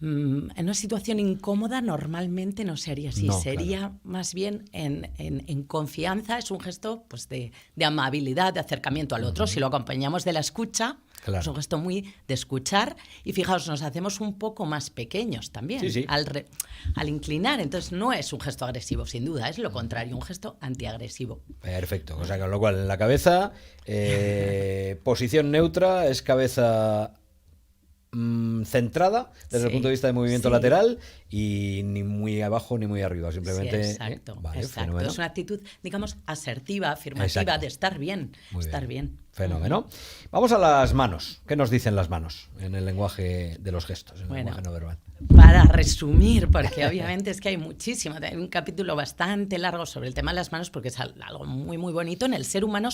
En una situación incómoda normalmente no se haría así, No, sería claro. más bien en confianza, es un gesto pues, de amabilidad, de acercamiento al otro. Si lo acompañamos de la escucha, Claro. es un gesto muy de escuchar y fijaos, nos hacemos un poco más pequeños también Sí, sí. al inclinar, entonces no es un gesto agresivo, sin duda, es lo contrario, un gesto antiagresivo. Perfecto. O sea, con lo cual, en la cabeza, posición neutra es cabeza centrada desde el Sí, punto de vista de movimiento sí. lateral y ni muy abajo ni muy arriba, simplemente Sí, exacto, vale, exacto. fenómeno. Es una actitud, digamos, asertiva, afirmativa, Exacto. de estar bien, Muy estar bien. Fenómeno. Vamos a las manos. ¿Qué nos dicen las manos en el lenguaje de los gestos, en el Bueno. lenguaje no verbal? Para resumir, porque obviamente es que hay muchísimo, hay un capítulo bastante largo sobre el tema de las manos, porque es algo muy, muy bonito. En el ser humano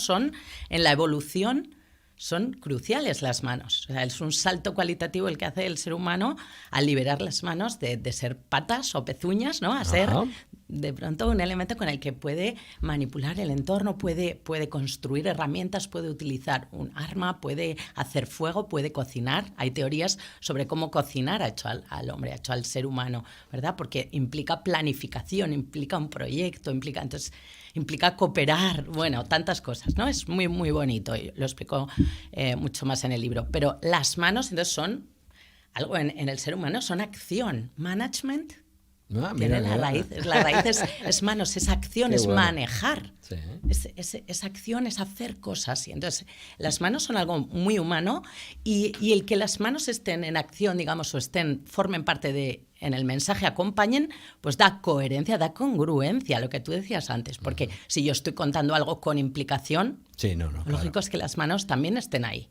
en la evolución, son cruciales las manos. O sea, es un salto cualitativo el que hace el ser humano al liberar las manos de ser patas o pezuñas, ¿no? A ser Ajá. de pronto un elemento con el que puede manipular el entorno, puede construir herramientas, puede utilizar un arma, puede hacer fuego, puede cocinar. Hay teorías sobre cómo cocinar ha hecho al hombre, ha hecho al ser humano, ¿verdad? Porque implica planificación, implica un proyecto, implica cooperar, bueno, tantas cosas, ¿no? Es muy, muy bonito, y lo explico mucho más en el libro. Pero las manos, entonces, son algo en el ser humano, son acción, management. Ah, Tiene mira, la mira. raíz es manos, es acción, Qué es bueno. manejar. Sí. Es acción, es hacer cosas. Y entonces, las manos son algo muy humano y el que las manos estén en acción, digamos, o formen parte en el mensaje, acompañen, pues da coherencia, da congruencia, lo que tú decías antes. Porque si yo estoy contando algo con implicación, Sí, no, lo lógico es que las manos también estén ahí.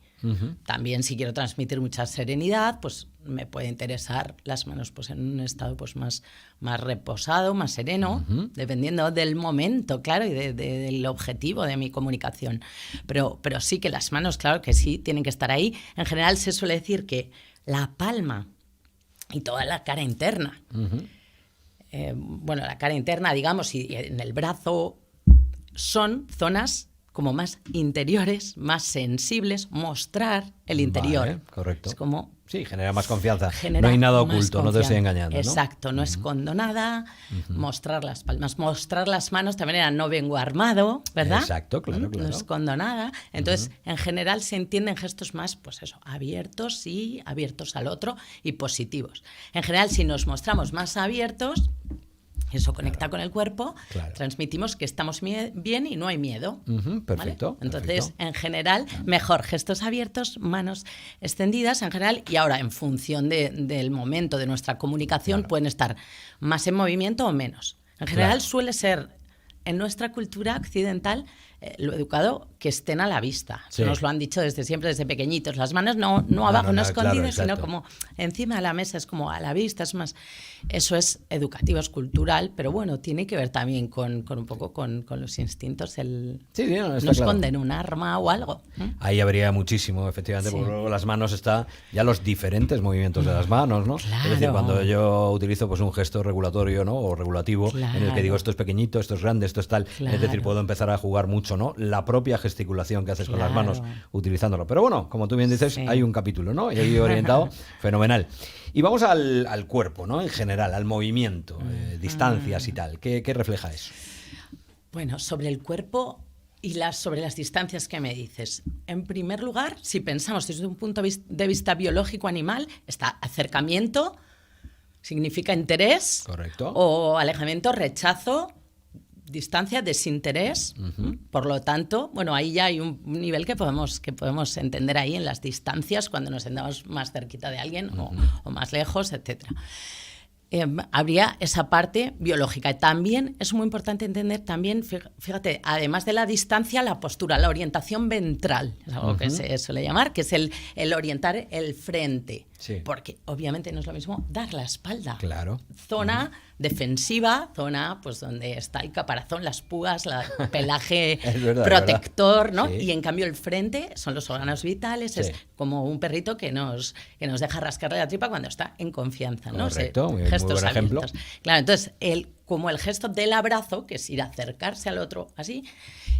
También si quiero transmitir mucha serenidad, pues me puede interesar las manos pues en un estado pues más reposado, más sereno, dependiendo del momento, claro, y del objetivo de mi comunicación. Pero sí que las manos, claro que sí, tienen que estar ahí. En general se suele decir que la palma y toda la cara interna, la cara interna, digamos, y en el brazo son zonas como más interiores, más sensibles, mostrar el interior. Vale, correcto. Es como... Sí, genera más confianza. No hay nada oculto, no te estoy engañando, ¿no? Exacto, no escondo nada, mostrar las palmas, mostrar las manos también era no vengo armado, ¿verdad? Exacto, claro. No escondo nada. Entonces, en general se entienden gestos más, pues eso, abiertos y abiertos al otro y positivos. En general, si nos mostramos más abiertos, eso conecta con el cuerpo, transmitimos que estamos bien y no hay miedo. Perfecto. ¿Vale? Entonces, en general, mejor gestos abiertos, manos extendidas, en general, y ahora en función del momento de nuestra comunicación pueden estar más en movimiento o menos. En general suele ser, en nuestra cultura occidental, lo educado que estén a la vista. Sí. Nos lo han dicho desde siempre, desde pequeñitos. Las manos no abajo, no escondidas, sino como encima de la mesa, es como a la vista, es más... Eso es educativo, es cultural, pero bueno, tiene que ver también con un poco con los instintos, no esconden un arma o algo. Ahí habría muchísimo, efectivamente, porque luego las manos está ya los diferentes movimientos de las manos, ¿no? Claro. Es decir, cuando yo utilizo pues un gesto regulatorio, ¿no? O regulativo, en el que digo esto es pequeñito, esto es grande, esto es tal, es decir, puedo empezar a jugar mucho, ¿no? La propia gesticulación que haces con las manos utilizándolo. Pero bueno, como tú bien dices, hay un capítulo, ¿no? Y ahí orientado, fenomenal. Y vamos al cuerpo, ¿no? En general, al movimiento, distancias y tal. ¿Qué refleja eso? Bueno, sobre el cuerpo y sobre las distancias que me dices. En primer lugar, si pensamos desde un punto de vista biológico animal, está acercamiento, significa interés. Correcto. O alejamiento, rechazo, distancia, desinterés. Por lo tanto, bueno, ahí ya hay un nivel que podemos entender ahí en las distancias cuando nos sentamos más cerquita de alguien o más lejos, etcétera. Habría esa parte biológica. También es muy importante entender también, fíjate, además de la distancia, la postura, la orientación ventral, es algo que se suele llamar, que es el orientar el frente. Sí. Porque obviamente no es lo mismo dar la espalda. Claro. Zona defensiva, zona pues donde está el caparazón, las púas, el pelaje protector, ¿no? Sí. Y en cambio el frente son los órganos vitales, es como un perrito que nos deja rascarle la tripa cuando está en confianza, ¿no? Correcto, muy buen ejemplo. Claro, entonces como el gesto del abrazo, que es ir a acercarse al otro así,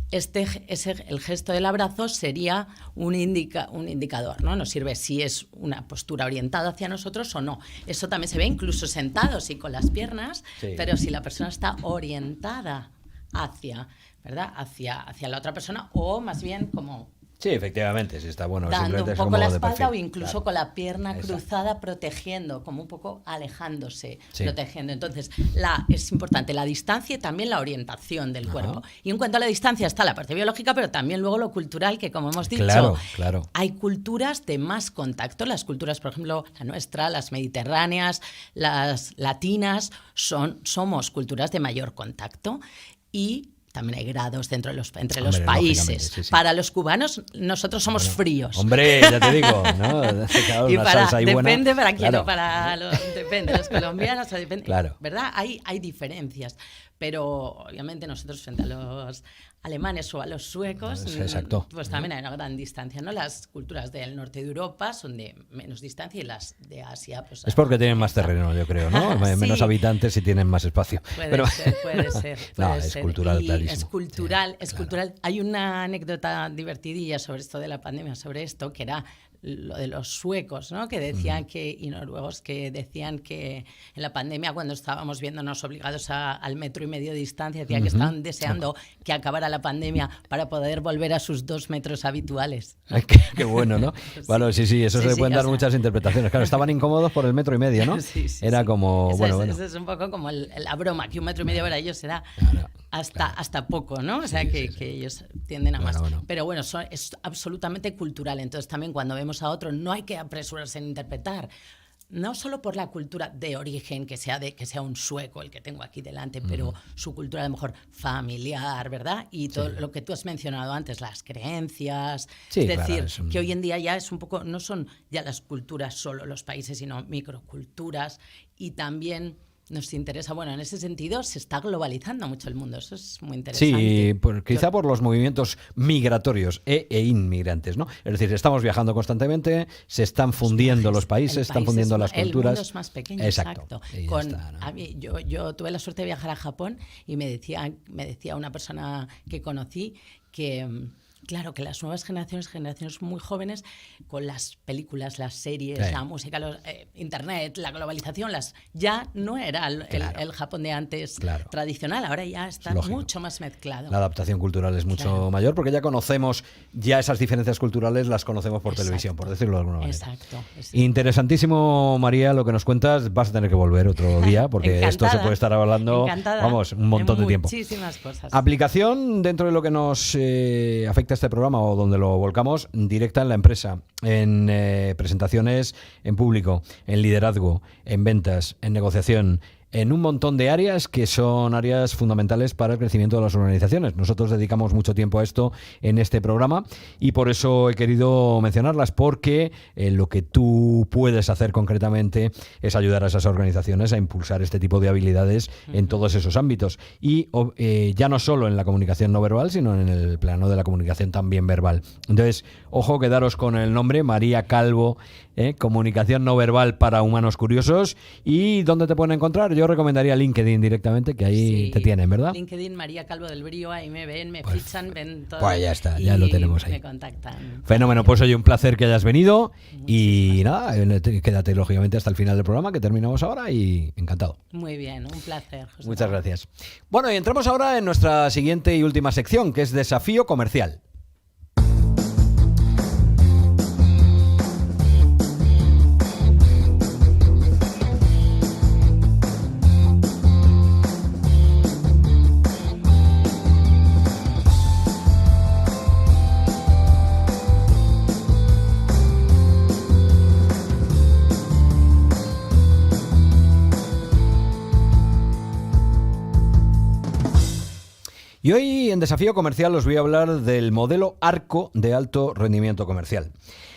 el gesto del abrazo sería un indicador, ¿no? Nos sirve si es una postura orientada hacia nosotros o no. Eso también se ve incluso sentados y con las piernas, pero si la persona está orientada hacia la otra persona o más bien como... Sí, efectivamente, sí está bueno. Dando un poco la espalda o incluso con la pierna cruzada protegiendo, como un poco alejándose, protegiendo. Entonces, es importante la distancia y también la orientación del cuerpo. Y en cuanto a la distancia está la parte biológica, pero también luego lo cultural, que como hemos dicho, hay culturas de más contacto. Las culturas, por ejemplo, la nuestra, las mediterráneas, las latinas, somos culturas de mayor contacto y... También hay grados entre los países. Sí. Para los cubanos, nosotros somos fríos. Hombre, ya te digo, ¿no? Y depende para quién, depende, los colombianos, depende, ¿verdad? Hay diferencias, pero obviamente nosotros frente a los alemanes o a los suecos, pues también hay una gran distancia, ¿no? Las culturas del norte de Europa son de menos distancia y las de Asia, pues... Es porque tienen más terreno, yo creo, ¿no? Menos habitantes y tienen más espacio. Puede ser. Es cultural, clarísimo. Es cultural. Hay una anécdota divertidilla sobre esto de la pandemia, sobre esto, que era lo de los suecos, ¿no? Que decían y noruegos, que decían que en la pandemia, cuando estábamos viéndonos obligados al 1,5 metros de distancia, decían que estaban deseando que acabara la pandemia para poder volver a sus 2 metros habituales. Qué bueno, ¿no? Bueno, sí, eso se pueden dar muchas interpretaciones. Claro, estaban incómodos por el 1,5 metros, ¿no? Era como... Eso es un poco como la broma, que 1,5 metros para ellos será hasta poco, ¿no? O sea, que ellos tienden a más. Pero bueno, es absolutamente cultural. Entonces también cuando vemos a otro no hay que apresurarse en interpretar. no solo por la cultura de origen, que sea un sueco el que tengo aquí delante, pero su cultura a lo mejor familiar, ¿verdad? Y todo lo que tú has mencionado antes, las creencias. Es decir, que hoy en día ya es un poco, no son ya las culturas solo los países, sino microculturas, y también nos interesa, bueno, en ese sentido se está globalizando mucho el mundo, eso es muy interesante. Sí, quizá por los movimientos migratorios e inmigrantes, ¿no? Es decir, estamos viajando constantemente, se están fundiendo los países, están fundiendo las culturas. El mundo es más pequeño, exacto. A mí, yo tuve la suerte de viajar a Japón y me decía una persona que conocí que... Claro, que las nuevas generaciones muy jóvenes, con las películas, las series, la música, internet, la globalización, ya no era el Japón de antes tradicional, ahora ya está mucho más mezclado. La adaptación cultural es mucho mayor porque ya conocemos, esas diferencias culturales las conocemos por televisión, por decirlo de alguna manera. Exacto. Interesantísimo, María, lo que nos cuentas. Vas a tener que volver otro día porque esto se puede estar hablando, un montón de tiempo. Muchísimas cosas. Aplicación dentro de lo que nos afecta este programa o donde lo volcamos, directa en la empresa, en presentaciones en público, en liderazgo, en ventas, en negociación, en un montón de áreas que son áreas fundamentales para el crecimiento de las organizaciones. Nosotros dedicamos mucho tiempo a esto en este programa y por eso he querido mencionarlas, porque lo que tú puedes hacer concretamente es ayudar a esas organizaciones a impulsar este tipo de habilidades en todos esos ámbitos. Y ya no solo en la comunicación no verbal, sino en el plano de la comunicación también verbal. Entonces, ojo, quedaros con el nombre, María Calvo, comunicación no verbal para humanos curiosos. ¿Y dónde te pueden encontrar? Yo recomendaría LinkedIn directamente, que ahí te tienen, ¿verdad? LinkedIn, María Calvo del Brío, ahí me ven, me fichan, ven todo. Pues ya está, ya lo tenemos ahí. Me contactan. Fenómeno, pues oye, un placer que hayas venido. Y nada, quédate lógicamente hasta el final del programa, que terminamos ahora, y encantado. Muy bien, un placer, José. Muchas gracias. Bueno, y entramos ahora en nuestra siguiente y última sección, que es Desafío Comercial. Y hoy en Desafío Comercial os voy a hablar del modelo ARCO de alto rendimiento comercial.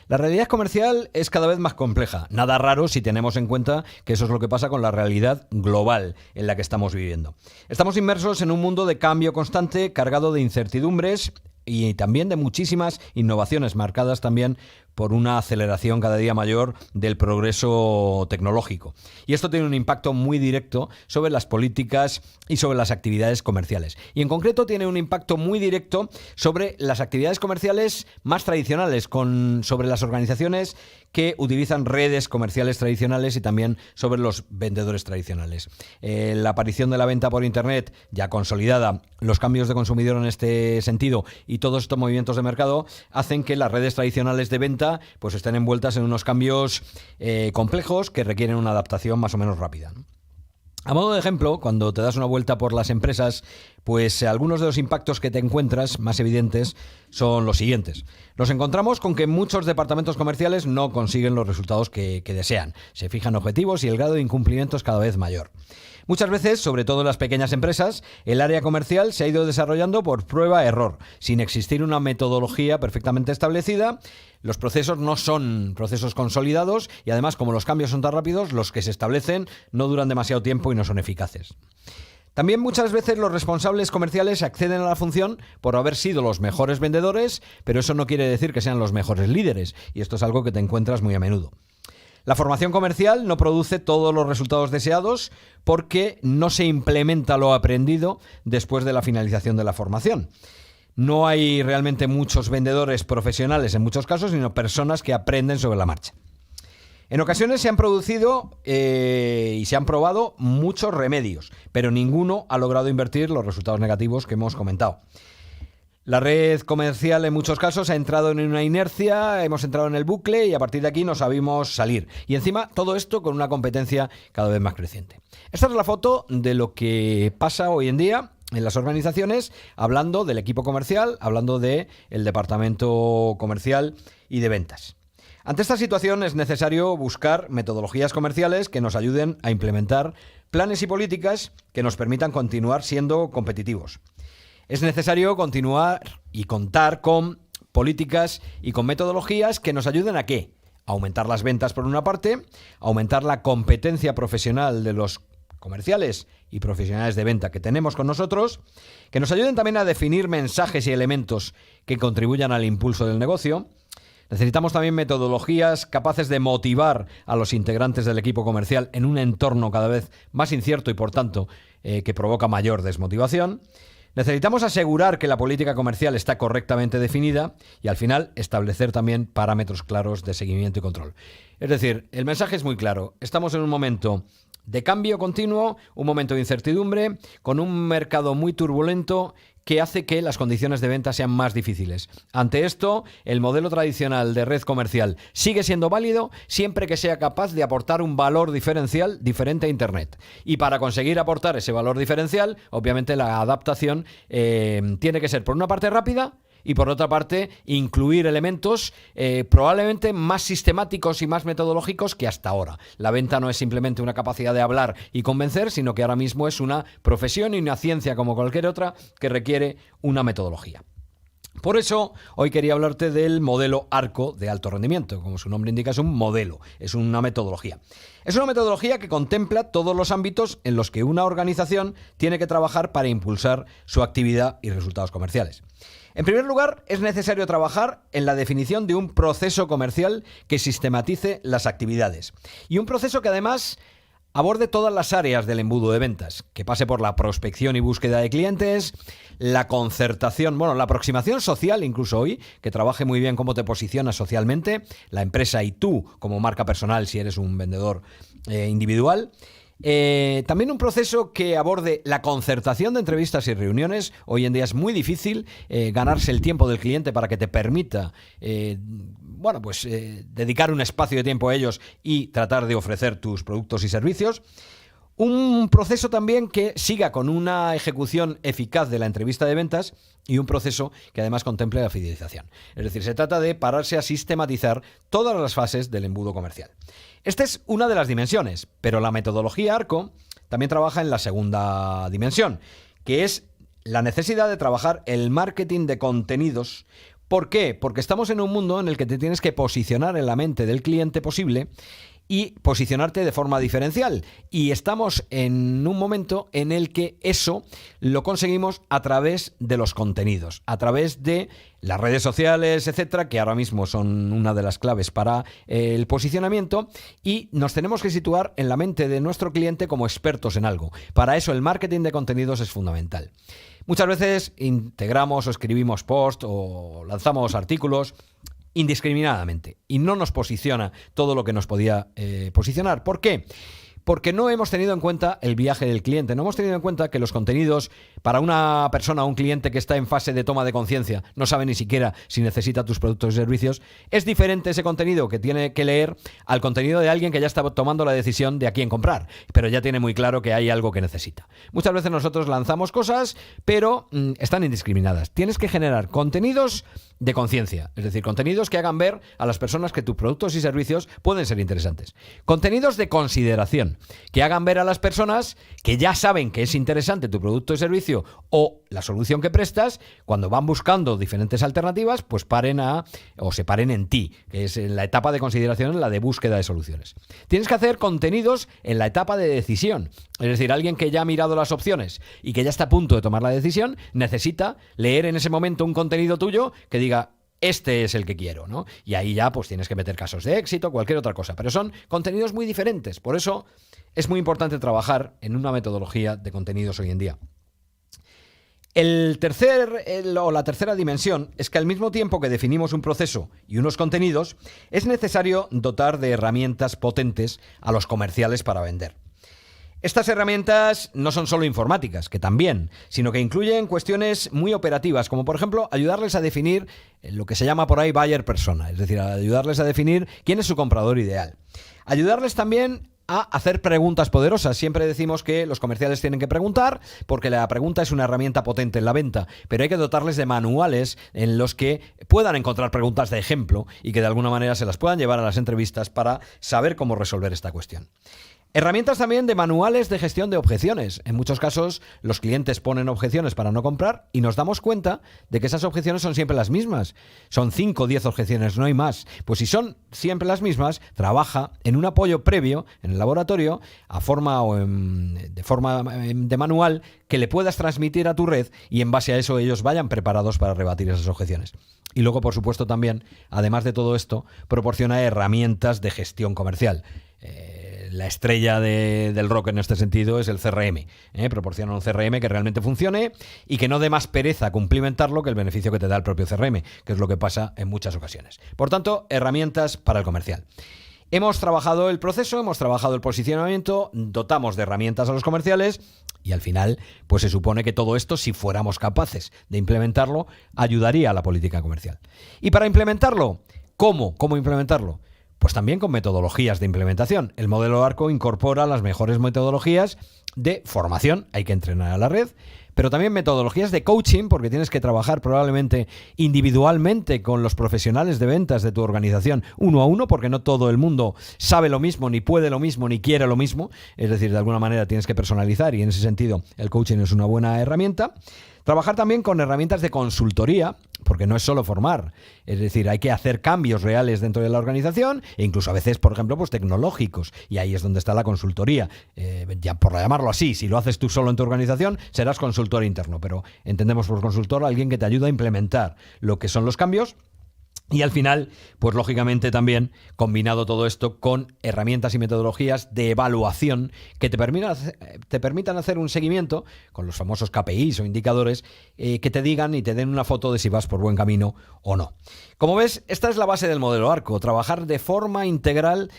La realidad comercial es cada vez más compleja, nada raro si tenemos en cuenta que eso es lo que pasa con la realidad global en la que estamos viviendo. Estamos inmersos en un mundo de cambio constante, cargado de incertidumbres y también de muchísimas innovaciones, marcadas también por una aceleración cada día mayor del progreso tecnológico. Y esto tiene un impacto muy directo sobre las políticas y sobre las actividades comerciales. Y en concreto tiene un impacto muy directo sobre las actividades comerciales más tradicionales, sobre las organizaciones que utilizan redes comerciales tradicionales y también sobre los vendedores tradicionales. La aparición de la venta por Internet ya consolidada, los cambios de consumidor en este sentido y todos estos movimientos de mercado hacen que las redes tradicionales de venta pues estén envueltas en unos cambios complejos que requieren una adaptación más o menos rápida, ¿no? A modo de ejemplo, cuando te das una vuelta por las empresas, pues algunos de los impactos que te encuentras más evidentes son los siguientes. Nos encontramos con que muchos departamentos comerciales no consiguen los resultados que desean. Se fijan objetivos y el grado de incumplimiento es cada vez mayor. Muchas veces, sobre todo en las pequeñas empresas, el área comercial se ha ido desarrollando por prueba-error, sin existir una metodología perfectamente establecida. Los procesos no son procesos consolidados y además, como los cambios son tan rápidos, los que se establecen no duran demasiado tiempo y no son eficaces. También muchas veces los responsables comerciales acceden a la función por haber sido los mejores vendedores, pero eso no quiere decir que sean los mejores líderes, y esto es algo que te encuentras muy a menudo. La formación comercial no produce todos los resultados deseados porque no se implementa lo aprendido después de la finalización de la formación. No hay realmente muchos vendedores profesionales en muchos casos, sino personas que aprenden sobre la marcha. En ocasiones se han producido y se han probado muchos remedios, pero ninguno ha logrado invertir los resultados negativos que hemos comentado. La red comercial en muchos casos ha entrado en una inercia, hemos entrado en el bucle y a partir de aquí no sabemos salir. Y encima todo esto con una competencia cada vez más creciente. Esta es la foto de lo que pasa hoy en día en las organizaciones, hablando del equipo comercial, hablando del departamento comercial y de ventas. Ante esta situación es necesario buscar metodologías comerciales que nos ayuden a implementar planes y políticas que nos permitan continuar siendo competitivos. Es necesario continuar y contar con políticas y con metodologías que nos ayuden ¿a qué? A aumentar las ventas por una parte, aumentar la competencia profesional de los comerciales y profesionales de venta que tenemos con nosotros, que nos ayuden también a definir mensajes y elementos que contribuyan al impulso del negocio. Necesitamos también metodologías capaces de motivar a los integrantes del equipo comercial en un entorno cada vez más incierto y, por tanto, que provoca mayor desmotivación. Necesitamos asegurar que la política comercial está correctamente definida y, al final, establecer también parámetros claros de seguimiento y control. Es decir, el mensaje es muy claro. Estamos en un momento de cambio continuo, un momento de incertidumbre, con un mercado muy turbulento que hace que las condiciones de venta sean más difíciles. Ante esto, el modelo tradicional de red comercial sigue siendo válido siempre que sea capaz de aportar un valor diferencial diferente a Internet. Y para conseguir aportar ese valor diferencial, obviamente la adaptación tiene que ser, por una parte, rápida, y por otra parte, incluir elementos probablemente más sistemáticos y más metodológicos que hasta ahora. La venta no es simplemente una capacidad de hablar y convencer, sino que ahora mismo es una profesión y una ciencia como cualquier otra que requiere una metodología. Por eso, hoy quería hablarte del modelo ARCO de alto rendimiento. Como su nombre indica, es un modelo, es una metodología. Es una metodología que contempla todos los ámbitos en los que una organización tiene que trabajar para impulsar su actividad y resultados comerciales. En primer lugar, es necesario trabajar en la definición de un proceso comercial que sistematice las actividades. Y un proceso que además aborde todas las áreas del embudo de ventas, que pase por la prospección y búsqueda de clientes, la concertación, la aproximación social incluso hoy, que trabaje muy bien cómo te posicionas socialmente, la empresa y tú como marca personal si eres un vendedor individual. También un proceso que aborde la concertación de entrevistas y reuniones. Hoy en día es muy difícil ganarse el tiempo del cliente para que te permita dedicar un espacio de tiempo a ellos y tratar de ofrecer tus productos y servicios. Un proceso también que siga con una ejecución eficaz de la entrevista de ventas y un proceso que además contemple la fidelización. Es decir, se trata de pararse a sistematizar todas las fases del embudo comercial. Esta es una de las dimensiones, pero la metodología ARCO también trabaja en la segunda dimensión, que es la necesidad de trabajar el marketing de contenidos. ¿Por qué? Porque estamos en un mundo en el que te tienes que posicionar en la mente del cliente posible y posicionarte de forma diferencial. Y estamos en un momento en el que eso lo conseguimos a través de los contenidos, a través de las redes sociales, etcétera, que ahora mismo son una de las claves para el posicionamiento, y nos tenemos que situar en la mente de nuestro cliente como expertos en algo. Para eso el marketing de contenidos es fundamental. Muchas veces integramos o escribimos posts o lanzamos artículos indiscriminadamente y no nos posiciona todo lo que nos podía posicionar. ¿Por qué? Porque no hemos tenido en cuenta el viaje del cliente, no hemos tenido en cuenta que los contenidos para una persona o un cliente que está en fase de toma de conciencia, no sabe ni siquiera si necesita tus productos y servicios, es diferente ese contenido que tiene que leer al contenido de alguien que ya está tomando la decisión de a quién comprar, pero ya tiene muy claro que hay algo que necesita. Muchas veces nosotros lanzamos cosas, pero están indiscriminadas. Tienes que generar contenidos de conciencia, es decir, contenidos que hagan ver a las personas que tus productos y servicios pueden ser interesantes. Contenidos de consideración, que hagan ver a las personas que ya saben que es interesante tu producto o servicio o la solución que prestas, cuando van buscando diferentes alternativas, pues se paren en ti, que es la etapa de consideración, la de búsqueda de soluciones. Tienes que hacer contenidos en la etapa de decisión, es decir, alguien que ya ha mirado las opciones y que ya está a punto de tomar la decisión, necesita leer en ese momento un contenido tuyo que diga: este es el que quiero, ¿no? Y ahí ya pues tienes que meter casos de éxito, cualquier otra cosa. Pero son contenidos muy diferentes. Por eso es muy importante trabajar en una metodología de contenidos hoy en día. La tercera dimensión es que al mismo tiempo que definimos un proceso y unos contenidos, es necesario dotar de herramientas potentes a los comerciales para vender. Estas herramientas no son solo informáticas, que también, sino que incluyen cuestiones muy operativas, como por ejemplo ayudarles a definir lo que se llama por ahí buyer persona, es decir, ayudarles a definir quién es su comprador ideal. Ayudarles también a hacer preguntas poderosas. Siempre decimos que los comerciales tienen que preguntar porque la pregunta es una herramienta potente en la venta, pero hay que dotarles de manuales en los que puedan encontrar preguntas de ejemplo y que de alguna manera se las puedan llevar a las entrevistas para saber cómo resolver esta cuestión. Herramientas también de manuales de gestión de objeciones. En muchos casos los clientes ponen objeciones para no comprar y nos damos cuenta de que esas objeciones son siempre las mismas. Son 5 o 10 objeciones, no hay más. Pues si son siempre las mismas, trabaja en un apoyo previo en el laboratorio de forma de manual que le puedas transmitir a tu red y en base a eso ellos vayan preparados para rebatir esas objeciones. Y luego, por supuesto, también, además de todo esto, proporciona herramientas de gestión comercial. La estrella del rock en este sentido es el CRM. Proporciona un CRM que realmente funcione y que no dé más pereza cumplimentarlo que el beneficio que te da el propio CRM, que es lo que pasa en muchas ocasiones. Por tanto, herramientas para el comercial. Hemos trabajado el proceso, hemos trabajado el posicionamiento, dotamos de herramientas a los comerciales y al final, pues se supone que todo esto, si fuéramos capaces de implementarlo, ayudaría a la política comercial. Y para implementarlo, ¿cómo implementarlo? Pues también con metodologías de implementación. El modelo ARCO incorpora las mejores metodologías de formación, hay que entrenar a la red, pero también metodologías de coaching, porque tienes que trabajar probablemente individualmente con los profesionales de ventas de tu organización uno a uno, porque no todo el mundo sabe lo mismo, ni puede lo mismo, ni quiere lo mismo. Es decir, de alguna manera tienes que personalizar y en ese sentido el coaching es una buena herramienta. Trabajar también con herramientas de consultoría, porque no es solo formar, es decir, hay que hacer cambios reales dentro de la organización e incluso a veces, por ejemplo, pues tecnológicos, y ahí es donde está la consultoría. Ya por llamarlo así, si lo haces tú solo en tu organización, serás consultor interno, pero entendemos por consultor a alguien que te ayuda a implementar lo que son los cambios. Y al final, pues lógicamente también combinado todo esto con herramientas y metodologías de evaluación que te permitan hacer un seguimiento con los famosos KPIs o indicadores que te digan y te den una foto de si vas por buen camino o no. Como ves, esta es la base del modelo ARCO, trabajar de forma integral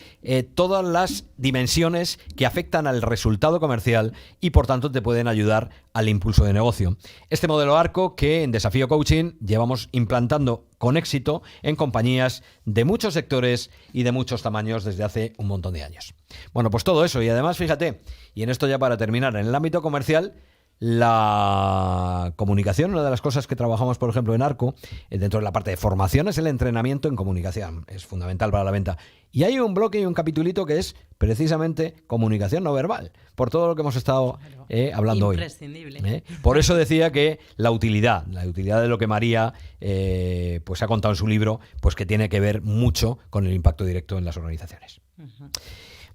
todas las dimensiones que afectan al resultado comercial y por tanto te pueden ayudar al impulso de negocio. Este modelo ARCO que en Desafío Coaching llevamos implantando con éxito en compañías de muchos sectores y de muchos tamaños desde hace un montón de años. Bueno, pues todo eso y además, fíjate, y en esto ya para terminar, en el ámbito comercial, la comunicación, una de las cosas que trabajamos, por ejemplo, en ARCO, dentro de la parte de formación, es el entrenamiento en comunicación. Es fundamental para la venta. Y hay un bloque y un capitulito que es precisamente comunicación no verbal, por todo lo que hemos estado hablando hoy. Imprescindible. Por eso decía que la utilidad de lo que María pues ha contado en su libro, pues que tiene que ver mucho con el impacto directo en las organizaciones. Uh-huh.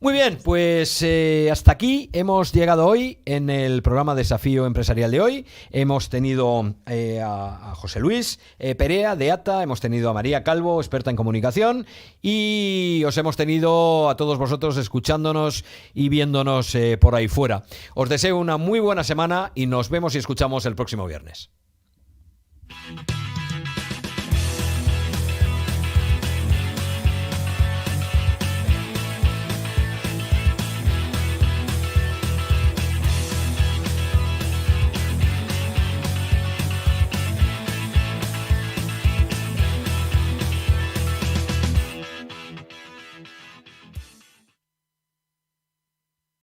Muy bien, pues hasta aquí hemos llegado hoy en el programa Desafío Empresarial de hoy. Hemos tenido a José Luis Perea de ATA, hemos tenido a María Calvo, experta en comunicación, y os hemos tenido a todos vosotros escuchándonos y viéndonos por ahí fuera. Os deseo una muy buena semana y nos vemos y escuchamos el próximo viernes.